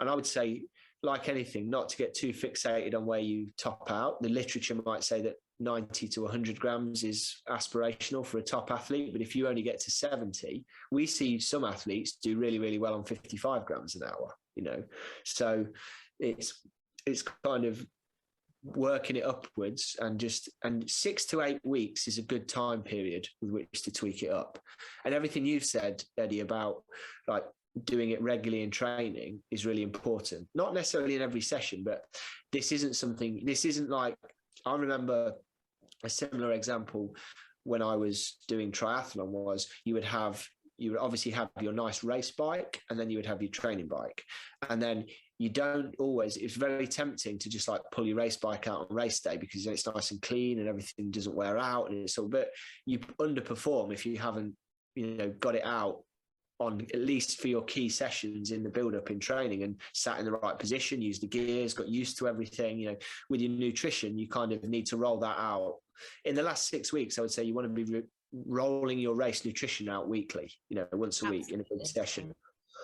And I would say, like anything, not to get too fixated on where you top out. The literature might say that 90 to 100 grams is aspirational for a top athlete, but if you only get to 70, we see some athletes do really, really well on 55 grams an hour, so it's kind of working it upwards, and 6 to 8 weeks is a good time period with which to tweak it up. And everything you've said, Eddie, about like doing it regularly in training is really important. Not necessarily in every session, but this isn't like, I remember a similar example when I was doing triathlon was you would obviously have your nice race bike, and then you would have your training bike. And then you don't always, it's very tempting to just like pull your race bike out on race day because it's nice and clean and everything doesn't wear out. And it's all, but you underperform if you haven't, got it out on at least for your key sessions in the build up in training and sat in the right position, used the gears, got used to everything. With your nutrition, you kind of need to roll that out. In the last 6 weeks, I would say you want to be rolling your race nutrition out weekly, once a week in a good session.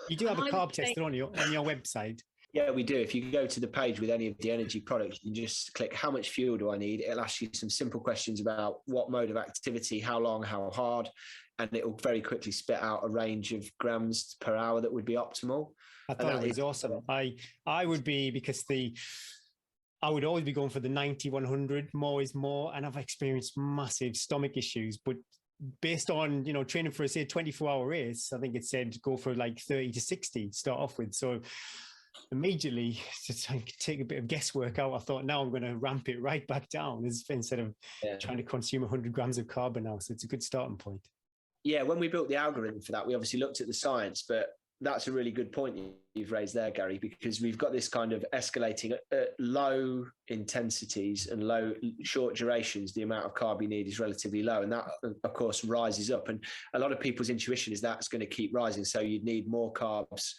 You do have a carb tester on your website. Yeah, we do. If you go to the page with any of the energy products, you can just click how much fuel do I need? It'll ask you some simple questions about what mode of activity, how long, how hard, and it will very quickly spit out a range of grams per hour that would be optimal. I thought it was awesome. I would be, because I would always be going for the 90, 100, more is more. And I've experienced massive stomach issues, but based on, training for a, say, 24-hour race, I think it said go for like 30 to 60 start off with. So immediately to take a bit of guesswork out, I thought, now I'm going to ramp it right back down instead of trying to consume 100 grams of carbon now. So it's a good starting point. Yeah, when we built the algorithm for that, we obviously looked at the science, but that's a really good point you've raised there, Gary, because we've got this kind of escalating at low intensities and short durations. The amount of carb you need is relatively low, and that, of course, rises up. And a lot of people's intuition is that's going to keep rising. So you'd need more carbs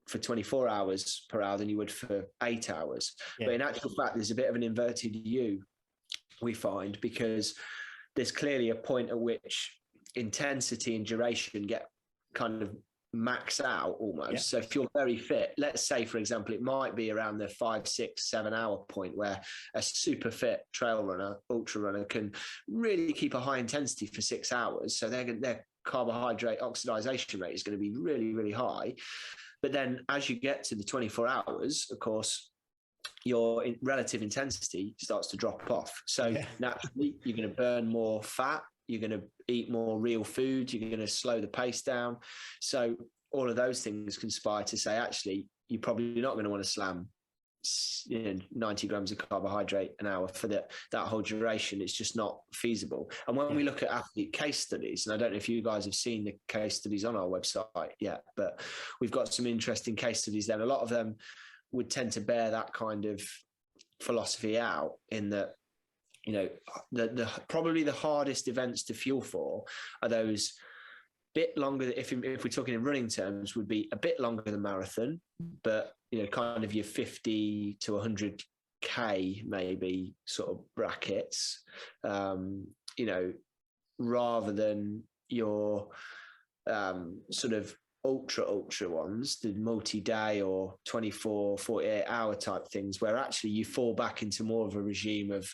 for 24 hours per hour than you would for 8 hours. Yeah. But in actual fact, there's a bit of an inverted U, we find, because there's clearly a point at which intensity and duration get kind of max out almost. Yeah. So if you're very fit, let's say, for example, it might be around the 5, 6, 7 hour point where a super fit trail runner, ultra runner can really keep a high intensity for 6 hours. So their carbohydrate oxidization rate is going to be really, really high. But then as you get to the 24 hours, of course, your relative intensity starts to drop off. So naturally, you're going to burn more fat. You're going to eat more real food. You're going to slow the pace down. So all of those things conspire to say, actually, you're probably not going to want to slam 90 grams of carbohydrate an hour for that whole duration. It's just not feasible. And when we look at athlete case studies, and I don't know if you guys have seen the case studies on our website yet, but we've got some interesting case studies there. A lot of them would tend to bear that kind of philosophy out, in that, the probably the hardest events to fuel for are those bit longer. If we're talking in running terms, would be a bit longer than marathon, but kind of your 50 to 100k maybe sort of brackets. Rather than your sort of ultra ones, the multi-day or 24, 48 hour type things, where actually you fall back into more of a regime of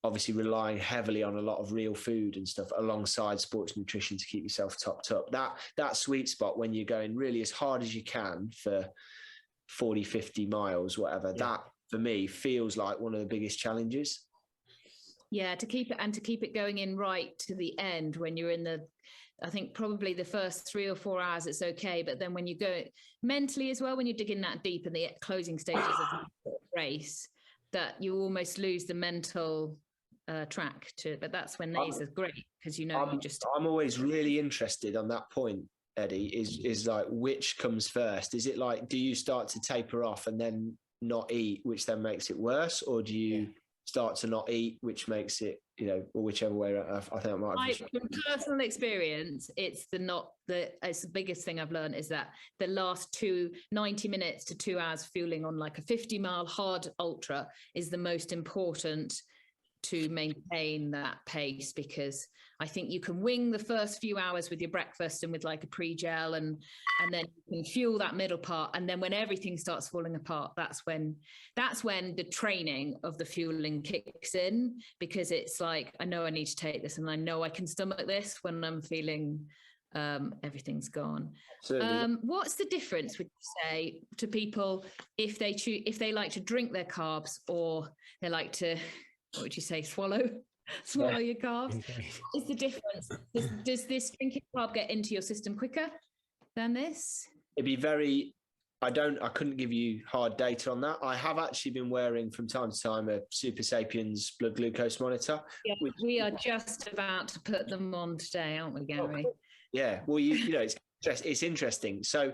obviously relying heavily on a lot of real food and stuff alongside sports nutrition to keep yourself topped up. That sweet spot when you're going really as hard as you can for 40, 50 miles, whatever, that for me feels like one of the biggest challenges. Yeah, to keep it going in right to the end when you're in I think probably the first 3 or 4 hours, it's okay. But then when you go mentally as well, when you're digging that deep in the closing stages of the race, that you almost lose the mental track to, but that's when these are great because I'm always really interested on that point, Eddie, is like which comes first? Is it like, do you start to taper off and then not eat, which then makes it worse, or do you start to not eat, which makes it, or whichever way around? I think I might have from personal experience, it's the biggest thing I've learned is that the last 90 minutes to 2 hours fueling on like a 50-mile hard ultra is the most important to maintain that pace, because I think you can wing the first few hours with your breakfast and with like a pre-gel and then you can fuel that middle part, and then when everything starts falling apart, that's when the training of the fueling kicks in, because it's like, I know I need to take this and I know I can stomach this when I'm feeling everything's gone. What's the difference, would you say, to people if they like to drink their carbs or they like to, what would you say, swallow your carbs? Is the difference? Does this drinking carb get into your system quicker than this? It'd be very, I couldn't give you hard data on that. I have actually been wearing from time to time a Super Sapiens blood glucose monitor. Yeah, we are just about to put them on today, aren't we, Gary? Cool. Yeah, well, it's interesting. So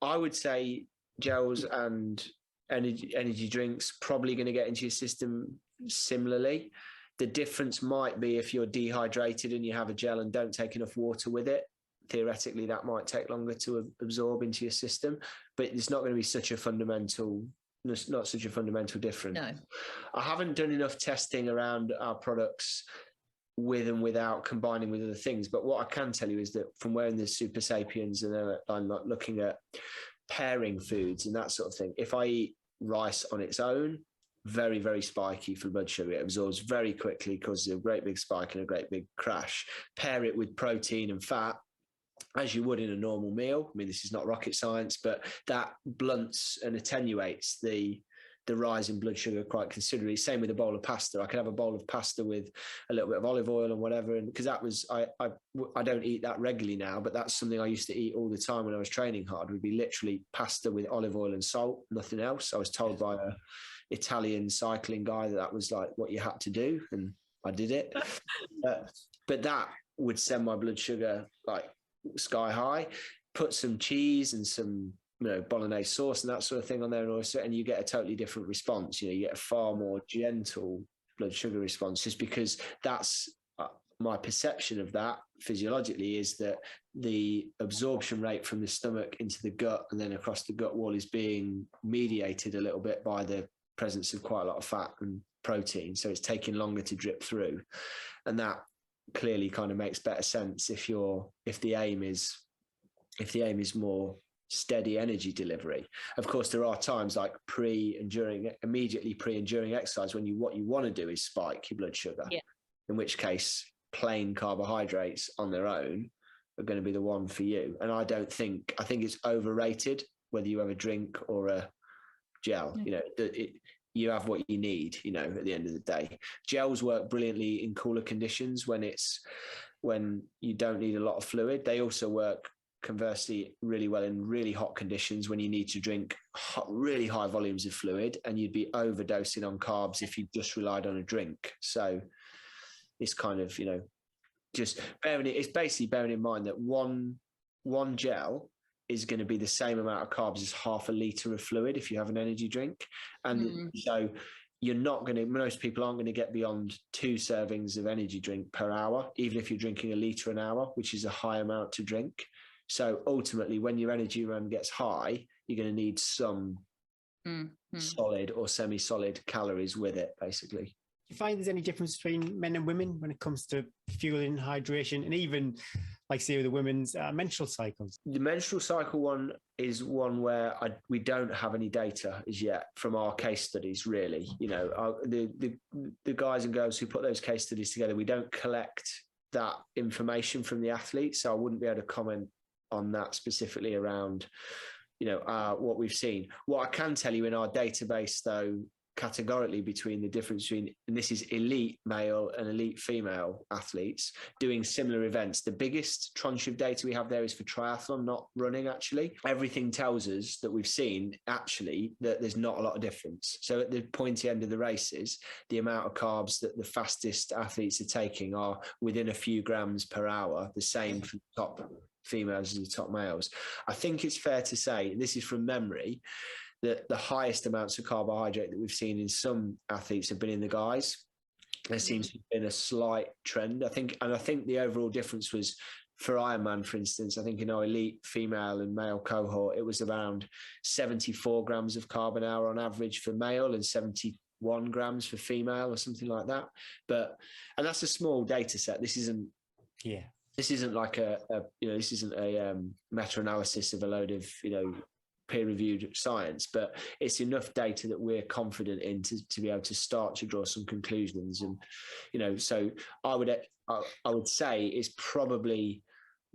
I would say gels and energy drinks probably going to get into your system similarly. The difference might be if you're dehydrated and you have a gel and don't take enough water with it. Theoretically, that might take longer to absorb into your system, but it's not going to be such a fundamental difference. No. I haven't done enough testing around our products with and without combining with other things, but what I can tell you is that from wearing the Super Sapiens and I'm not looking at pairing foods and that sort of thing, if I eat rice on its own, very, very spiky for blood sugar. It absorbs very quickly, causes a great big spike and a great big crash. Pair it with protein and fat, as you would in a normal meal. I mean, this is not rocket science, but that blunts and attenuates the rise in blood sugar quite considerably. Same with a bowl of pasta. I can have a bowl of pasta with a little bit of olive oil and whatever. And because that was, I don't eat that regularly now, but that's something I used to eat all the time when I was training hard. Would be literally pasta with olive oil and salt, nothing else. I was told by a Italian cycling guy that was like what you had to do, and I did it. But that would send my blood sugar like sky high. Put some cheese and some bolognese sauce and that sort of thing on there, and you get a totally different response. You get a far more gentle blood sugar response, just because that's my perception of that physiologically, is that the absorption rate from the stomach into the gut and then across the gut wall is being mediated a little bit by the presence of quite a lot of fat and protein, so it's taking longer to drip through, and that clearly kind of makes better sense if the aim is more steady energy delivery. Of course, there are times like immediately pre and during exercise when what you want to do is spike your blood sugar, in which case plain carbohydrates on their own are going to be the one for you. And I think it's overrated whether you have a drink or a gel. You have what you need, at the end of the day. Gels work brilliantly in cooler conditions when you don't need a lot of fluid. They also work conversely really well in really hot conditions when you need to drink really high volumes of fluid, and you'd be overdosing on carbs if you just relied on a drink. So it's kind of, just it's basically bearing in mind that one gel is going to be the same amount of carbs as half a litre of fluid if you have an energy drink. And so most people aren't going to get beyond 2 servings of energy drink per hour, even if you're drinking a litre an hour, which is a high amount to drink. So ultimately, when your energy run gets high, you're going to need some solid or semi-solid calories with it, basically. Do you find there's any difference between men and women when it comes to fueling, hydration, and even, like, say, with the women's menstrual cycles? The menstrual cycle one is one where we don't have any data as yet from our case studies, really. You know, the guys and girls who put those case studies together, we don't collect that information from the athletes, so I wouldn't be able to comment on that specifically around, you know, what we've seen. What I can tell you in our database, though, categorically between the difference between, and this is elite male and elite female athletes doing similar events. The biggest tranche of data we have there is for triathlon, not running, actually. Everything tells us that we've seen, actually, that there's not a lot of difference. So at the pointy end of the races, the amount of carbs that the fastest athletes are taking are within a few grams per hour, the same for the top females as the top males. I think it's fair to say, and this is from memory, that the highest amounts of carbohydrate that we've seen in some athletes have been in the guys. There seems to have been a slight trend, I think. And I think the overall difference was, for Ironman, for instance, I think in our elite female and male cohort, it was around 74 grams of carb an hour on average for male and 71 grams for female, or something like that. And that's a small data set. This isn't like this isn't a meta-analysis of a load of, you know, peer-reviewed science, but it's enough data that we're confident in to be able to start to draw some conclusions. And, you know, so I would say it's probably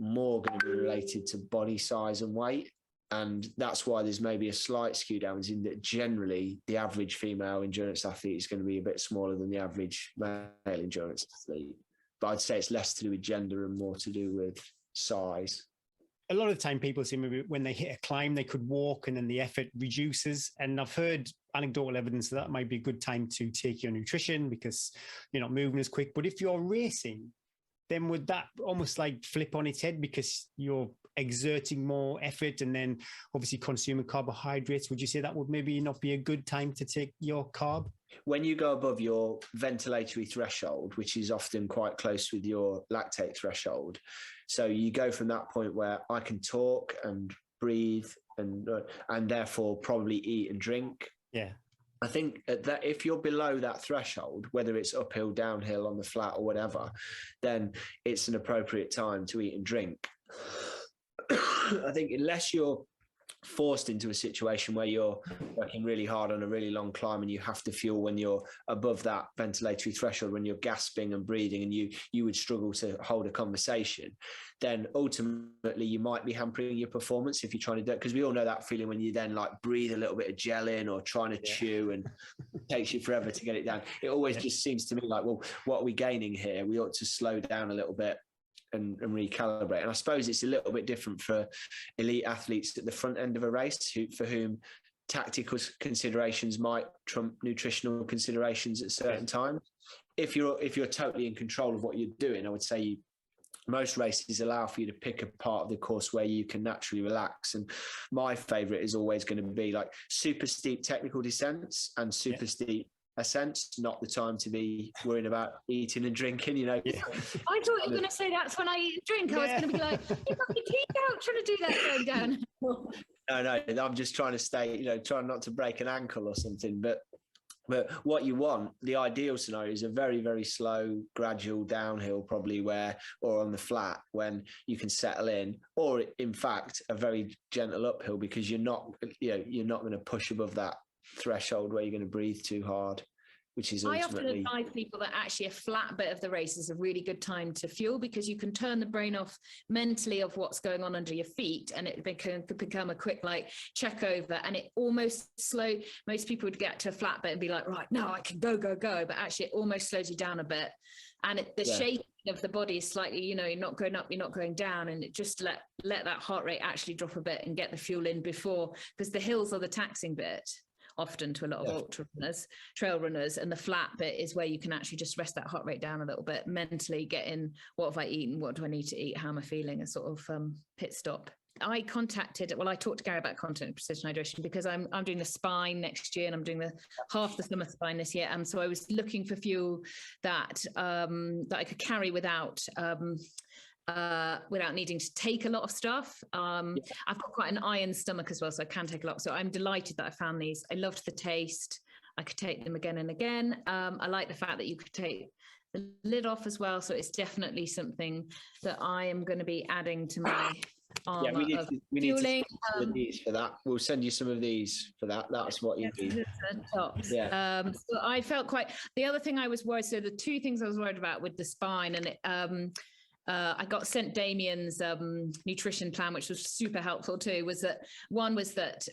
more going to be related to body size and weight. And that's why there's maybe a slight skew downwards, in that generally the average female endurance athlete is going to be a bit smaller than the average male endurance athlete. But I'd say it's less to do with gender and more to do with size. A lot of the time people say maybe when they hit a climb, they could walk and then the effort reduces. And I've heard anecdotal evidence that might be a good time to take your nutrition because you're not moving as quick. But if you're racing, then would that almost like flip on its head because you're exerting more effort and then obviously consuming carbohydrates? Would you say that would maybe not be a good time to take your carb? When you go above your ventilatory threshold, which is often quite close with your lactate threshold, so you go from that point where I can talk and breathe and therefore probably eat and drink. Yeah. I think that if you're below that threshold, whether it's uphill, downhill, on the flat or whatever, then it's an appropriate time to eat and drink. I think unless you're forced into a situation where you're working really hard on a really long climb and you have to fuel when you're above that ventilatory threshold, when you're gasping and breathing and you would struggle to hold a conversation, then ultimately you might be hampering your performance if you're trying to do it. Because we all know that feeling when you then like breathe a little bit of gel in or trying to chew and it takes you forever to get it down. It always just seems to me like, well, what are we gaining here? We ought to slow down a little bit and recalibrate. And I suppose it's a little bit different for elite athletes at the front end of a race for whom tactical considerations might trump nutritional considerations at certain times. If you're totally in control of what you're doing, I would say most races allow for you to pick a part of the course where you can naturally relax. And my favorite is always going to be like super steep technical descents and super steep ascents, not the time to be worrying about eating and drinking, you know. I thought you were going to say that's when I eat and drink. I was going to be like, you got your teeth out trying to do that going down. No, I'm just trying to stay, you know, trying not to break an ankle or something. But what you want, the ideal scenario is a very, very slow, gradual downhill, probably or on the flat when you can settle in, or in fact, a very gentle uphill because you're not going to push above that threshold where you're going to breathe too hard, which is ultimately... I often advise people that actually a flat bit of the race is a really good time to fuel because you can turn the brain off mentally of what's going on under your feet and it can become a quick like check over, and it almost most people would get to a flat bit and be like, right, now I can go, but actually it almost slows you down a bit. And the shaking of the body is slightly, you know, you're not going up, you're not going down, and it just let that heart rate actually drop a bit and get the fuel in before, because the hills are the taxing bit often to a lot of ultra runners, trail runners, and the flat bit is where you can actually just rest that heart rate down a little bit, mentally get in, what have I eaten, what do I need to eat, how am I feeling, a sort of pit stop. I talked to Gary about content and precision hydration because I'm doing the spine next year and I'm doing the half the summer spine this year. And so I was looking for fuel that I could carry without needing to take a lot of stuff. I've got quite an iron stomach as well, so I can take a lot. So I'm delighted that I found these. I loved the taste. I could take them again and again. I like the fact that you could take the lid off as well. So it's definitely something that I am going to be adding to my armor. We need to some of these for that. We'll send you some of these for that. That's what you need. Yeah. So I felt the other thing I was worried, so the two things I was worried about with the spine, and I got sent Damien's nutrition plan, which was super helpful too, was that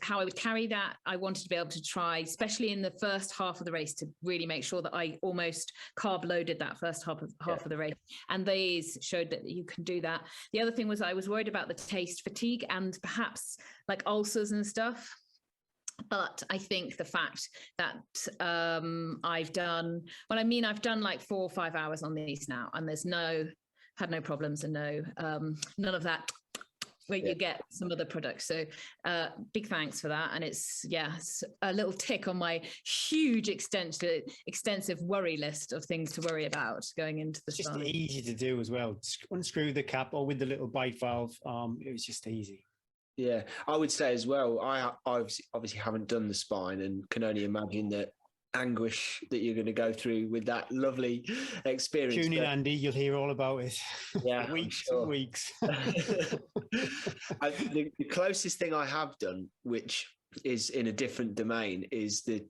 how I would carry that. I wanted to be able to try, especially in the first half of the race, to really make sure that I almost carb loaded that first half of the race. And these showed that you can do that. The other thing was I was worried about the taste fatigue and perhaps like ulcers and stuff. But I think the fact that I've done like 4 or 5 hours on these now, and had no problems and none of that where you get some other products. So big thanks for that. And it's a little tick on my huge extensive worry list of things to worry about going into the Just sun. easy to do as well. Just unscrew the cap or with the little bite valve. It was just easy. Yeah, I would say as well, I obviously haven't done the spine and can only imagine that anguish that you're going to go through with that lovely experience. Tune in, Andy, you'll hear all about it. Yeah, weeks and weeks. The closest thing I have done, which is in a different domain, is the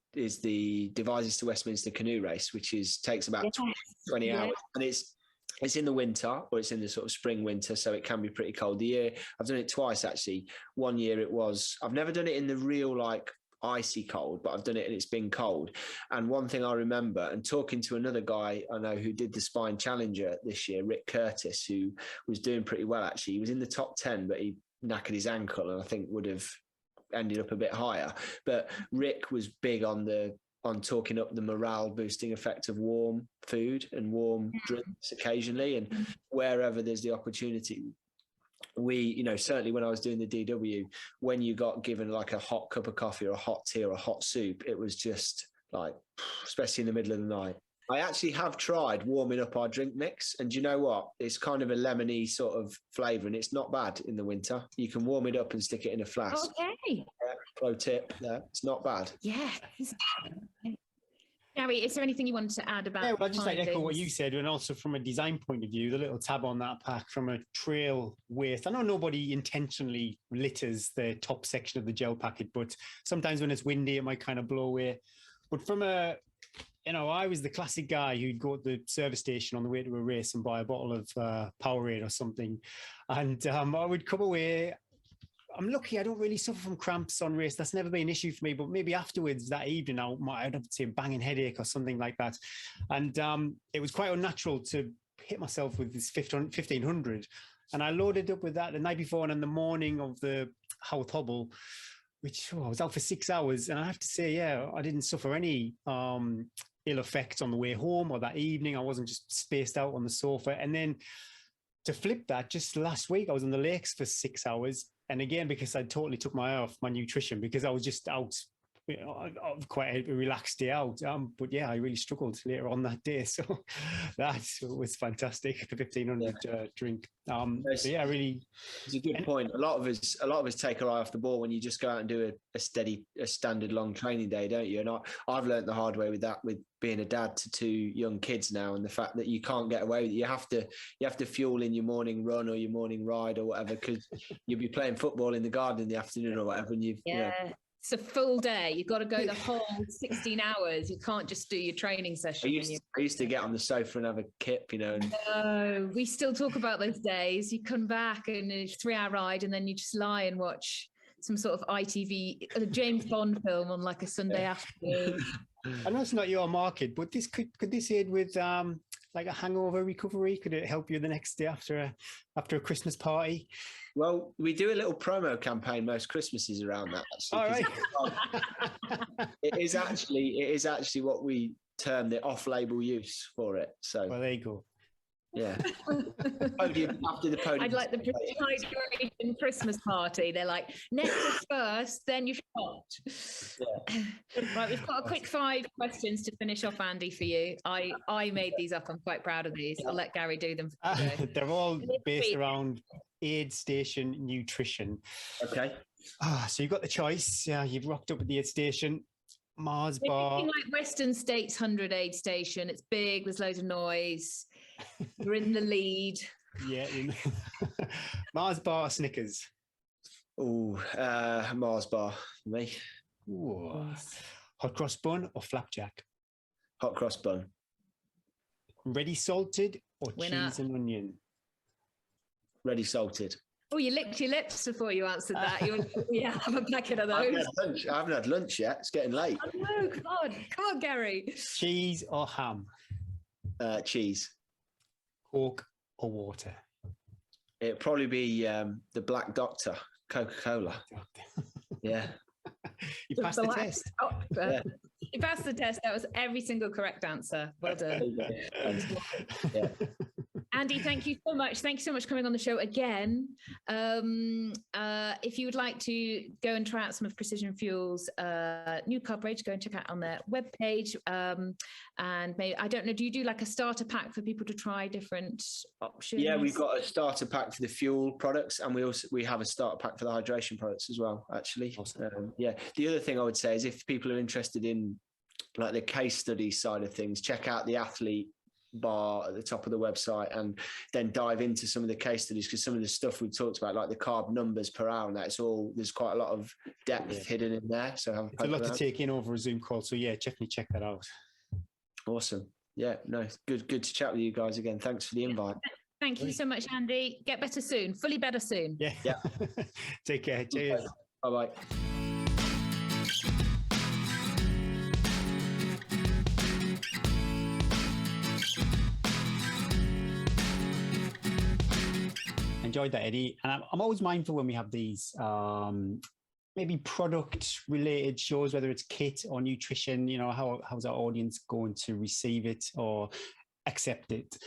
Devizes to Westminster canoe race, which takes about 20 hours, and it's in the winter, or it's in the sort of spring winter, so it can be pretty cold. The year I've done it twice actually. One year I've never done it in the real like icy cold, but I've done it and it's been cold. And one thing I remember, and talking to another guy I know who did the Spine Challenger this year, Rick Curtis, who was doing pretty well actually. He was in the top 10, but he knackered his ankle and I think would have ended up a bit higher. But Rick was big on talking up the morale boosting effect of warm food and warm drinks occasionally, and wherever there's the opportunity. We, certainly when I was doing the DW, when you got given like a hot cup of coffee or a hot tea or a hot soup, it was just like, especially in the middle of the night. I actually have tried warming up our drink mix, and you know what? It's kind of a lemony sort of flavour, and it's not bad in the winter. You can warm it up and stick it in a flask. Okay. Pro tip there. It's not bad. Yeah. Gary, is there anything you wanted to add about? Yeah, well, I'd just like to echo what you said, and also from a design point of view, the little tab on that pack from a trail waist. I know nobody intentionally litters the top section of the gel packet, but sometimes when it's windy, it might kind of blow away. But from I was the classic guy who'd go to the service station on the way to a race and buy a bottle of Powerade or something. And I would come away. I'm lucky I don't really suffer from cramps on race. That's never been an issue for me, but maybe afterwards that evening I'd have to say a banging headache or something like that. And it was quite unnatural to hit myself with this 1500. And I loaded up with that the night before and in the morning of the Howth Hobble, which I was out for 6 hours. And I have to say, I didn't suffer any ill effects on the way home or that evening. I wasn't just spaced out on the sofa. And then to flip that, just last week, I was on the lakes for 6 hours. And again, because I totally took my eye off my nutrition, because I was just out, quite a relaxed day out. But I really struggled later on that day. So that was fantastic, the 1500 drink. Really. It's a good point. A lot of us take our eye off the ball when you just go out and do a standard long training day, don't you? And I've learned the hard way with that, with being a dad to 2 young kids now, and the fact that you can't get away with it. You have to fuel in your morning run or your morning ride or whatever, because you'll be playing football in the garden in the afternoon or whatever, and it's a full day. You've got to go the whole 16 hours. You can't just do your training session. I used to get on the sofa and have a kip, No, we still talk about those days. You come back and it's a 3-hour ride, and then you just lie and watch some sort of ITV, a James Bond film on like a Sunday afternoon. I know it's not your market, but could this aid with like a hangover recovery? Could it help you the next day after a Christmas party? Well, we do a little promo campaign most Christmases around that. Actually, all right. It is actually what we term the off-label use for it. So, well, there you go. Yeah. Podium, after the podium. I'd like the hydration Christmas party. They're like, necklace first, then you shot. Yeah. Right, we've got a quick 5 questions to finish off, Andy, for you. I made these up. I'm quite proud of these. I'll let Gary do them. They're all based around aid station nutrition. Okay. So you've got the choice. Yeah, you've rocked up at the aid station. Mars bar. Like Western States 100 aid station. It's big. There's loads of noise. You're in the lead. Yeah. Mars bar or Snickers? Oh, Mars bar for me. Ooh. Hot cross bun or flapjack? Hot cross bun. Ready salted or Winner. cheese and onion? Ready salted. Oh, you licked your lips before you answered that. You were, yeah, have a packet of I those. haven't had lunch yet. It's getting late. Oh, no, come on, Gary. Cheese or ham? Cheese. Coke or water? It'd probably be the Black Doctor, Coca-Cola. Yeah. You passed the test. Yeah. You passed the test. That was every single correct answer. Well done. Yeah. Andy, thank you so much. Thank you so much for coming on the show again. If you would like to go and try out some of Precision Fuels' new coverage, go and check out on their webpage. And maybe, I don't know, do you do like a starter pack for people to try different options? Yeah, we've got a starter pack for the fuel products, and we have a starter pack for the hydration products as well, actually. Awesome. Yeah. The other thing I would say is if people are interested in like the case study side of things, check out the athlete bar at the top of the website and then dive into some of the case studies, because some of the stuff we've talked about, like the carb numbers per hour, and that's all, there's quite a lot of depth hidden in there. So it's a lot to take in over a Zoom call. So yeah, definitely check that out. Awesome. Yeah, no, good to chat with you guys again. Thanks for the invite. Thank you so much, Andy. Get better soon. Fully better soon. Yeah. Take care. Cheers. Bye-bye. Enjoyed that, Eddie. And I'm always mindful when we have these maybe product related shows, whether it's kit or nutrition, you know, how's our audience going to receive it or accept it?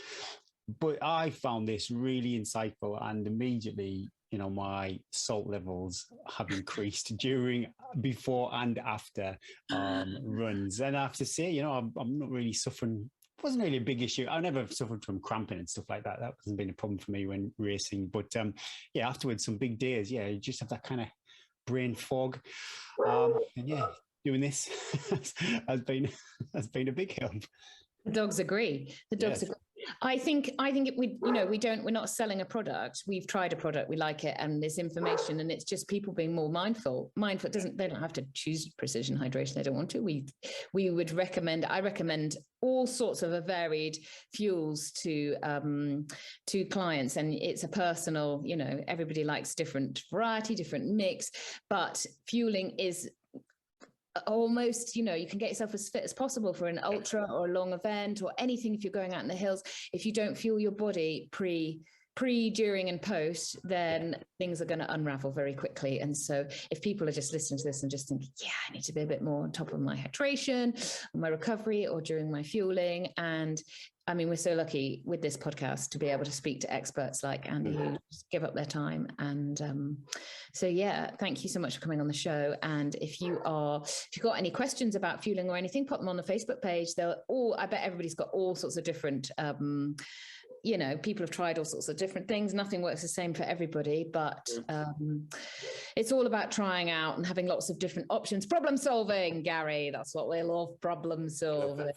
But I found this really insightful, and immediately, you know, my salt levels have increased before and after runs. And I have to say, you know, I'm not really suffering. It wasn't really a big issue. I never suffered from cramping and stuff like that. That hasn't been a problem for me when racing. But yeah, afterwards, some big days, yeah, you just have that kind of brain fog. And yeah, doing this has been a big help. The dogs agree. Agree. I think we're not selling a product. We've tried a product, we like it, and there's information, and it's just people being more mindful. They don't have to choose precision hydration. They don't want to. I recommend all sorts of varied fuels to clients, and it's a personal, you know, everybody likes different variety, different mix, but fueling is almost, you know, you can get yourself as fit as possible for an ultra or a long event or anything. If you're going out in the hills, if you don't fuel your body pre, during and post, then things are going to unravel very quickly. And so if people are just listening to this and just think, yeah, I need to be a bit more on top of my hydration, my recovery, or during my fueling. And I mean, we're so lucky with this podcast to be able to speak to experts like Andy who just give up their time. And so, yeah, thank you so much for coming on the show. And if you've got any questions about fueling or anything, put them on the Facebook page. I bet everybody's got all sorts of different, you know, people have tried all sorts of different things. Nothing works the same for everybody, but it's all about trying out and having lots of different options. Problem solving, Gary, that's what we love, problem solving.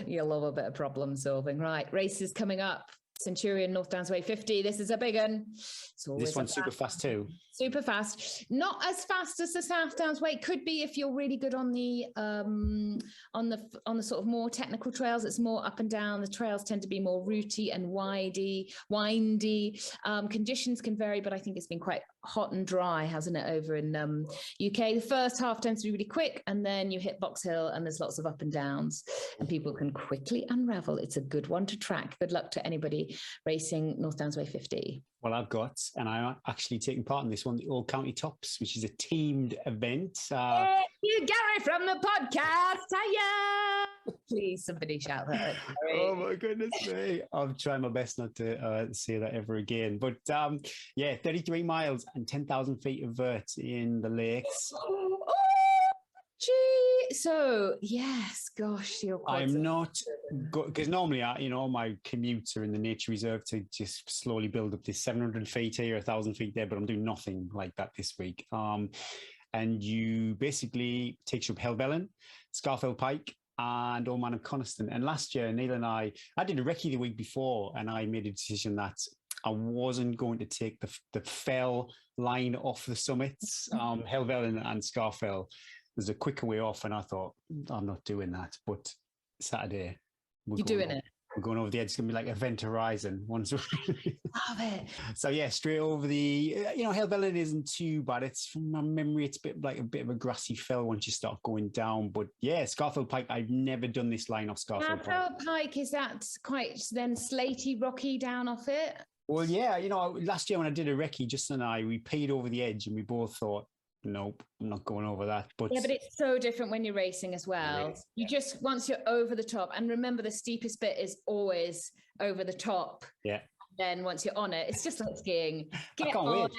You'll love a bit of problem solving. Right, races coming up. Centurion North Downs Way 50. This is a big one. This one's super fast too. Super fast. Not as fast as the South Downs Way. Could be if you're really good on the sort of more technical trails. It's more up and down. The trails tend to be more rooty and windy. Conditions can vary, but I think it's been quite hot and dry, hasn't it, over in UK? The first half tends to be really quick, and then you hit Box Hill and there's lots of up and downs, and people can quickly unravel. It's a good one to track. Good luck to anybody racing North Downs Way 50. Well, I'm actually taking part in this won the All County Tops, which is a teamed event. Thank you, Gary, from the podcast. Hiya! Please, somebody shout that. Oh my goodness me. I'll try my best not to say that ever again. But 33 miles and 10,000 feet of vert in the lakes. Oh, gee. So, yes, gosh, you're quite... I'm not, because normally, my commutes are in the nature reserve to just slowly build up this 700 feet here, 1,000 feet there, but I'm doing nothing like that this week. And you basically takes you up Helvellyn, Scarfell Pike, and Old Man of Coniston. And last year, Neil and I did a recce the week before, and I made a decision that I wasn't going to take the fell line off the summits, Helvellyn and Scarfell. There's a quicker way off, and I thought, I'm not doing that. But Saturday, you're doing it. We're going over the edge. It's going to be like Event Horizon. Love it. So yeah, straight over the, Helvellyn isn't too bad. It's, from my memory, it's a bit of a grassy fell once you start going down. But yeah, Scarfell Pike, I've never done this line off Scarfell Pike. Scarfell Pike, is that quite then slatey, rocky down off it? Well, yeah, last year when I did a recce, Justin and I, we peed over the edge and we both thought, nope, I'm not going over that. But yeah, but it's so different when you're racing as well. You just, once you're over the top, and remember the steepest bit is always over the top. Yeah. Then once you're on it, it's just like skiing. Get on it.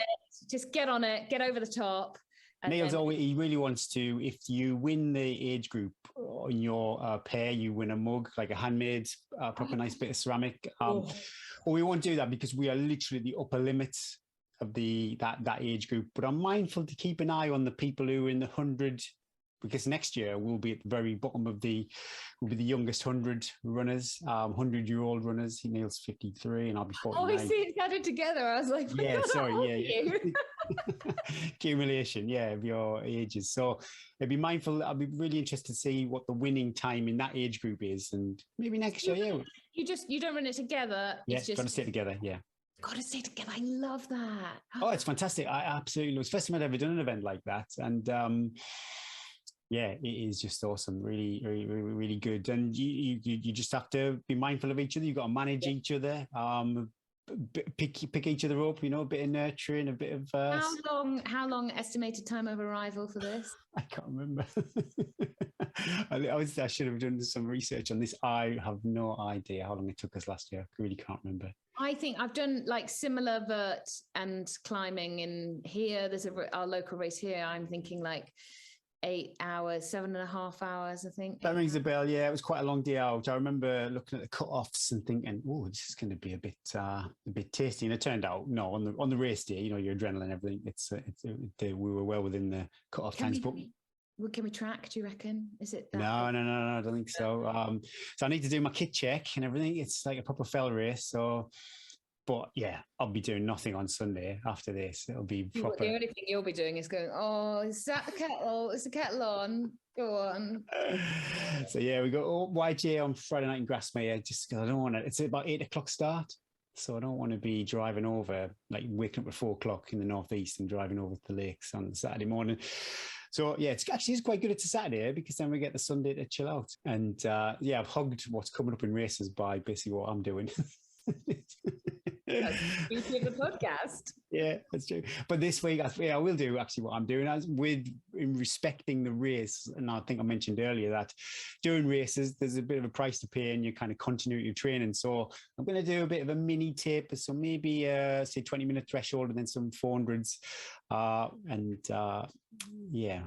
Just get on it. Get over the top. Neil's always, he really wants to, if you win the age group on your pair, you win a mug, like a handmade, proper nice bit of ceramic. Well, we won't do that because we are literally at the upper limits of that age group. But I'm mindful to keep an eye on the people who are in the 100, because next year we'll be at the very bottom we'll be the youngest 100 runners, 100-year-old runners. Neil's 53 and I'll be 49. Oh, I see it gathered together. I was like, yeah, sorry, yeah. Accumulation, of your ages. So I'll be mindful. I'll be really interested to see what the winning time in that age group is, and maybe next year, You don't run it together. Yeah, it's just gonna stay together. Yeah. Got to stay together. I love that. Oh, it's fantastic. I absolutely love it. It's the first time I've ever done an event like that. And it is just awesome. Really, really, really, really good. And you just have to be mindful of each other. You've got to manage each other. Pick each other up, a bit of nurturing, a bit of... How long estimated time of arrival for this? I can't remember. I should have done some research on this. I have no idea how long it took us last year. I really can't remember. I think I've done like similar vert and climbing in here. There's our local race here. I'm thinking like 8 hours, 7.5 hours, I think. That rings a bell. Yeah, it was quite a long day out. I remember looking at the cut-offs and thinking, oh, this is going to be a bit tasty. And it turned out, no, on the race day, your adrenaline and everything, we were well within the cut-off times. Can we track, do you reckon? Is it that? No, I don't think so. So I need to do my kit check and everything. It's like a proper fell race. So, but yeah, I'll be doing nothing on Sunday after this. It'll be proper. The only thing you'll be doing is going, oh, is that the kettle? Is the kettle on? Go on. So yeah, we got YJ on Friday night in Grasmere. Just because I don't want to, it's about 8 o'clock start. So I don't want to be driving over, like waking up at 4 o'clock in the northeast and driving over to the lakes on Saturday morning. So yeah, it's quite good. It's a Saturday because then we get the Sunday to chill out. And I've hugged what's coming up in races by basically what I'm doing. That's the beauty of the podcast. Yeah, that's true. But this week, I will do actually what I'm doing in respecting the race. And I think I mentioned earlier that doing races, there's a bit of a price to pay in your kind of continuity of training. So I'm going to do a bit of a mini taper. So maybe say 20-minute threshold and then some 400s.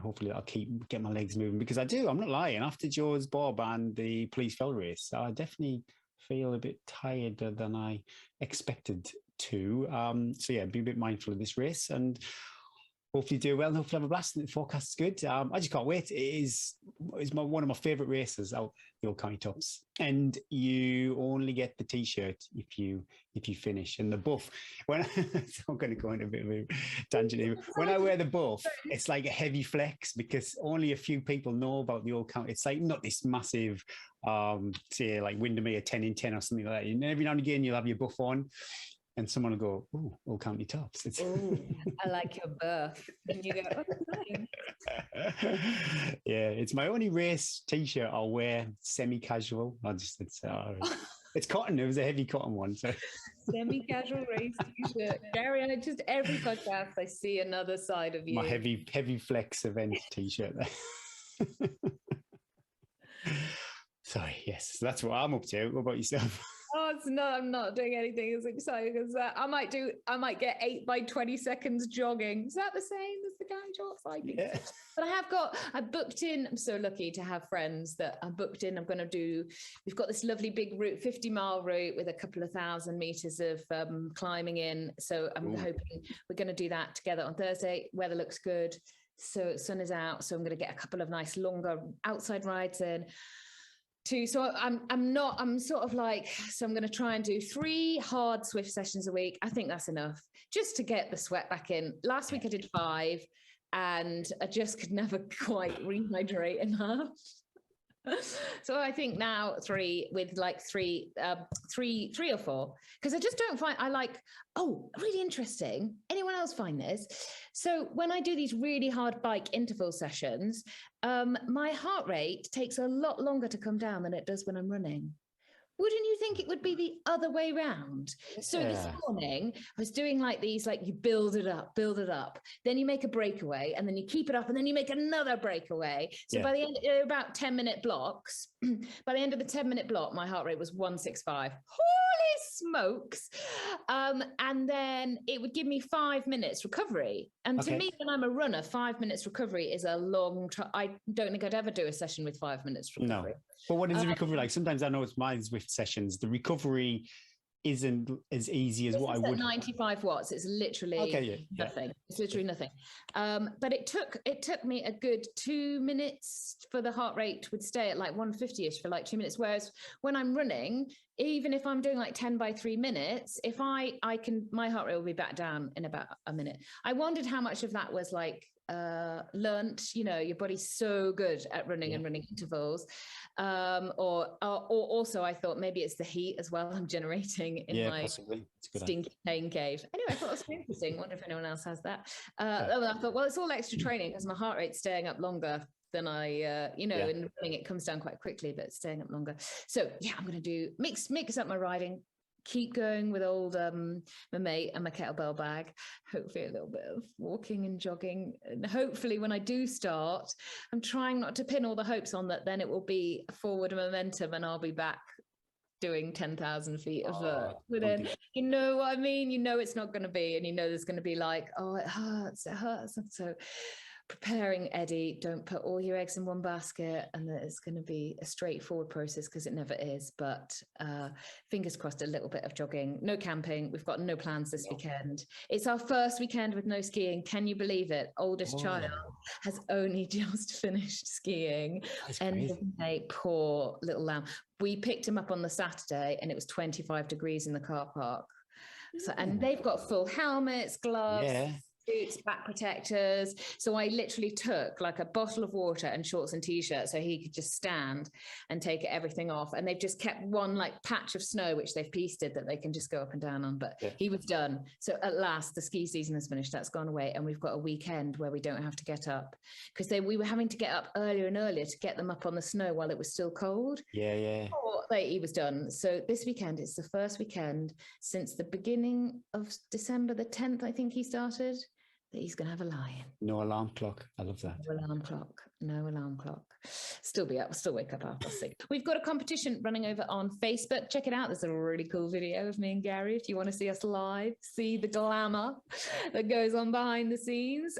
Hopefully I'll get my legs moving because I'm not lying. After Joe's Bob and the Police Fell race, I definitely feel a bit tired than I expected to. Be a bit mindful of this race and hopefully do well and hopefully have a blast. And the forecast is good. I just can't wait. It is one of my favourite races out the Old County Tops. And you only get the T-shirt if you finish. And the buff, I'm going to go into a bit of a tangent here. When I wear the buff, it's like a heavy flex because only a few people know about the Old County. It's like not this massive, say like Windermere 10 in 10 or something like that. And every now and again you'll have your buff on. And someone will go, "Oh, Old County Tops." I like your buff. And you go, "Oh, nice." Yeah, it's my only race T-shirt I'll wear semi-casual. It's It's cotton. It was a heavy cotton one. So Semi-casual race t-shirt. Gary, I just every podcast I see another side of you. my heavy flex event t-shirt. Sorry, yes, that's what I'm up to. What about yourself? Oh, it's not. I'm not doing anything as exciting as that. I might get 8 by 20 seconds jogging. Is that the same as the Gary jogs? I think. Yeah. But I booked in. I'm so lucky to have friends that I booked in. We've got this lovely big route, 50-mile route with a couple of 1,000 meters of climbing in. So I'm hoping we're going to do that together on Thursday. Weather looks good. So sun is out. So I'm going to get a couple of nice longer outside rides in. So I'm going to try and do 3 hard Swift sessions a week. I think that's enough just to get the sweat back in. Last week I did 5 and I just could never quite rehydrate enough. So I think now 3 with like 3 or 4, because I just don't find really interesting. Anyone else find this? So when I do these really hard bike interval sessions, my heart rate takes a lot longer to come down than it does when I'm running. Wouldn't you think it would be the other way round? Yeah. So this morning I was doing like these, like you build it up, then you make a breakaway and then you keep it up and then you make another breakaway. So by the end, about 10-minute blocks, by the end of the 10-minute block, my heart rate was 165. Holy smokes. And then it would give me 5 minutes recovery. And to me, when I'm a runner, 5 minutes recovery is a long time. I don't think I'd ever do a session with 5 minutes recovery. No. But what is the recovery like? Sometimes I know it's my Zwift sessions. The recovery isn't as easy as what I would. 95 watts. It's literally nothing. It's literally nothing. But it took me a good 2 minutes for the heart rate would stay at like 150-ish for like 2 minutes. Whereas when I'm running, even if I'm doing like 10 by 3 minutes, if I can, my heart rate will be back down in about a minute. I wondered how much of that was like learnt, your body's so good at running and running intervals, or also I thought maybe it's the heat as well I'm generating in my stinky pain cave. Anyway, I thought it was interesting. Wonder if anyone else has that. I thought, well, it's all extra training because my heart rate's staying up longer than I, in running it comes down quite quickly, but it's staying up longer. So I'm going to do mix up my riding. Keep going with old my mate and my kettlebell bag. Hopefully a little bit of walking and jogging. And hopefully when I do start, I'm trying not to pin all the hopes on that. Then it will be forward momentum and I'll be back doing 10,000 feet of vert. But then, you know what I mean? It's not going to be, and there's going to be like, oh, it hurts. And so preparing, Eddie, don't put all your eggs in one basket and that it's going to be a straightforward process because it never is. But fingers crossed, a little bit of jogging, no camping. We've got no plans this weekend. It's our first weekend with no skiing. Can you believe it? Oldest child has only just finished skiing. End of May, poor little lamb. We picked him up on the Saturday and it was 25 degrees in the car park. So, and they've got full helmets, gloves, boots, back protectors. So I literally took like a bottle of water and shorts and t-shirt so he could just stand and take everything off. And they've just kept one like patch of snow, which they've pieced that they can just go up and down on. But he was done. So at last the ski season has finished. That's gone away. And we've got a weekend where we don't have to get up because we were having to get up earlier and earlier to get them up on the snow while it was still cold. He was done. So this weekend, it's the first weekend since the beginning of December, the 10th, I think he started, that he's going to have a lie-in. No alarm clock. I love that. No alarm clock. Still wake up after 6. We've got a competition running over on Facebook. Check it out. There's a really cool video of me and Gary if you want to see us live, see the glamour that goes on behind the scenes.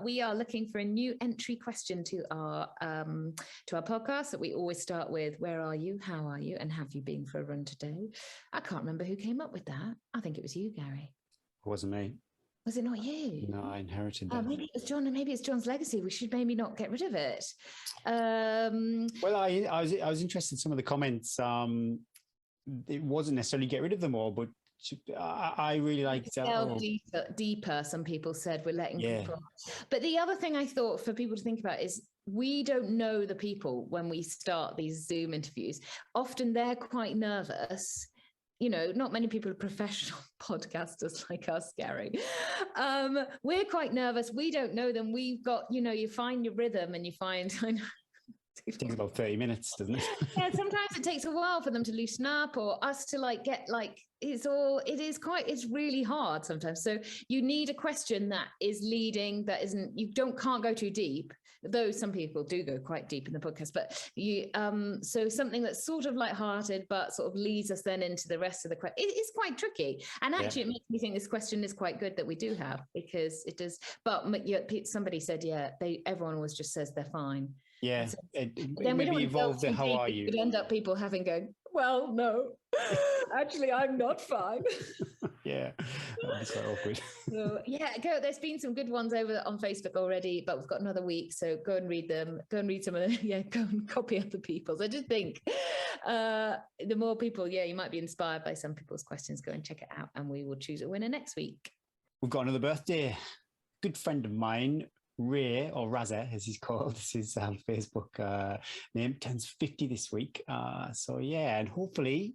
We are looking for a new entry question to our podcast that we always start with: where are you? How are you? And have you been for a run today? I can't remember who came up with that. I think it was you, Gary. It wasn't me. Was it not you? No, I inherited that. Maybe it was John, and maybe it's John's legacy. We should maybe not get rid of it. Well, I was interested in some of the comments. It wasn't necessarily get rid of them all, but I really liked that. Deeper, some people said we're letting people. But the other thing I thought for people to think about is we don't know the people when we start these Zoom interviews. Often they're quite nervous. Not many people are professional podcasters like us, Gary. We're quite nervous. We don't know them. We've got, you find your rhythm and you find, It takes about 30 minutes, doesn't it? Yeah, sometimes it takes a while for them to loosen up or us to like get like it's really hard sometimes. So you need a question that is leading, that isn't, can't go too deep, though some people do go quite deep in the podcast, but so something that's sort of lighthearted, but sort of leads us then into the rest of the question. It is quite tricky. And actually it makes me think this question is quite good that we do have, because it does, but somebody said, everyone always just says they're fine. Yeah, So, then maybe evolve the how are you? It could end up people having going, well, no, actually, I'm not fine. Yeah, that was quite awkward. So, there's been some good ones over on Facebook already, but we've got another week, so go and read them. Go and read some of them. Go and copy other people's. I just think the more people, you might be inspired by some people's questions. Go and check it out, and we will choose a winner next week. We've got another birthday. Good friend of mine, Ray, or Raza, as he's called, this is Facebook name, turns 50 this week. And hopefully,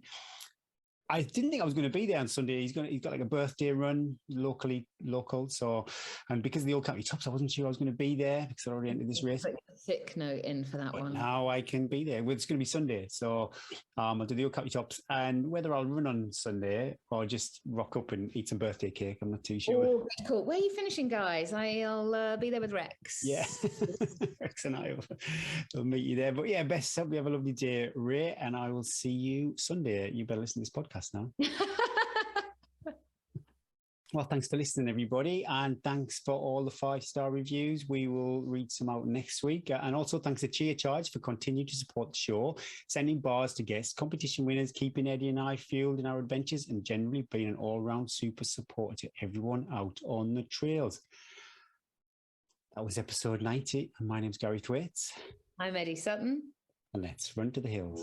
I didn't think I was going to be there on Sunday. He's got like a birthday run local. So, and because of the Old County Tops, I wasn't sure I was going to be there because I already entered this race. Put a thick note in for that one. Now I can be there. Well, it's going to be Sunday, so I'll do the Old County Tops, and whether I'll run on Sunday or just rock up and eat some birthday cake, I'm not too sure. Oh, cool. Where are you finishing, guys? I'll be there with Rex. Yeah, Rex and I will meet you there. But best hope you have a lovely day, Ray, and I will see you Sunday. You better listen to this podcast now. Well, thanks for listening, everybody, and thanks for all the 5-star reviews. We will read some out next week. And also thanks to Chia Charge for continuing to support the show, sending bars to guests, competition winners, keeping Eddie and I fueled in our adventures, and generally being an all-round super supporter to everyone out on the trails. That was episode 90, and my name's Gary Thwaites. I'm Eddie Sutton. And let's run to the hills.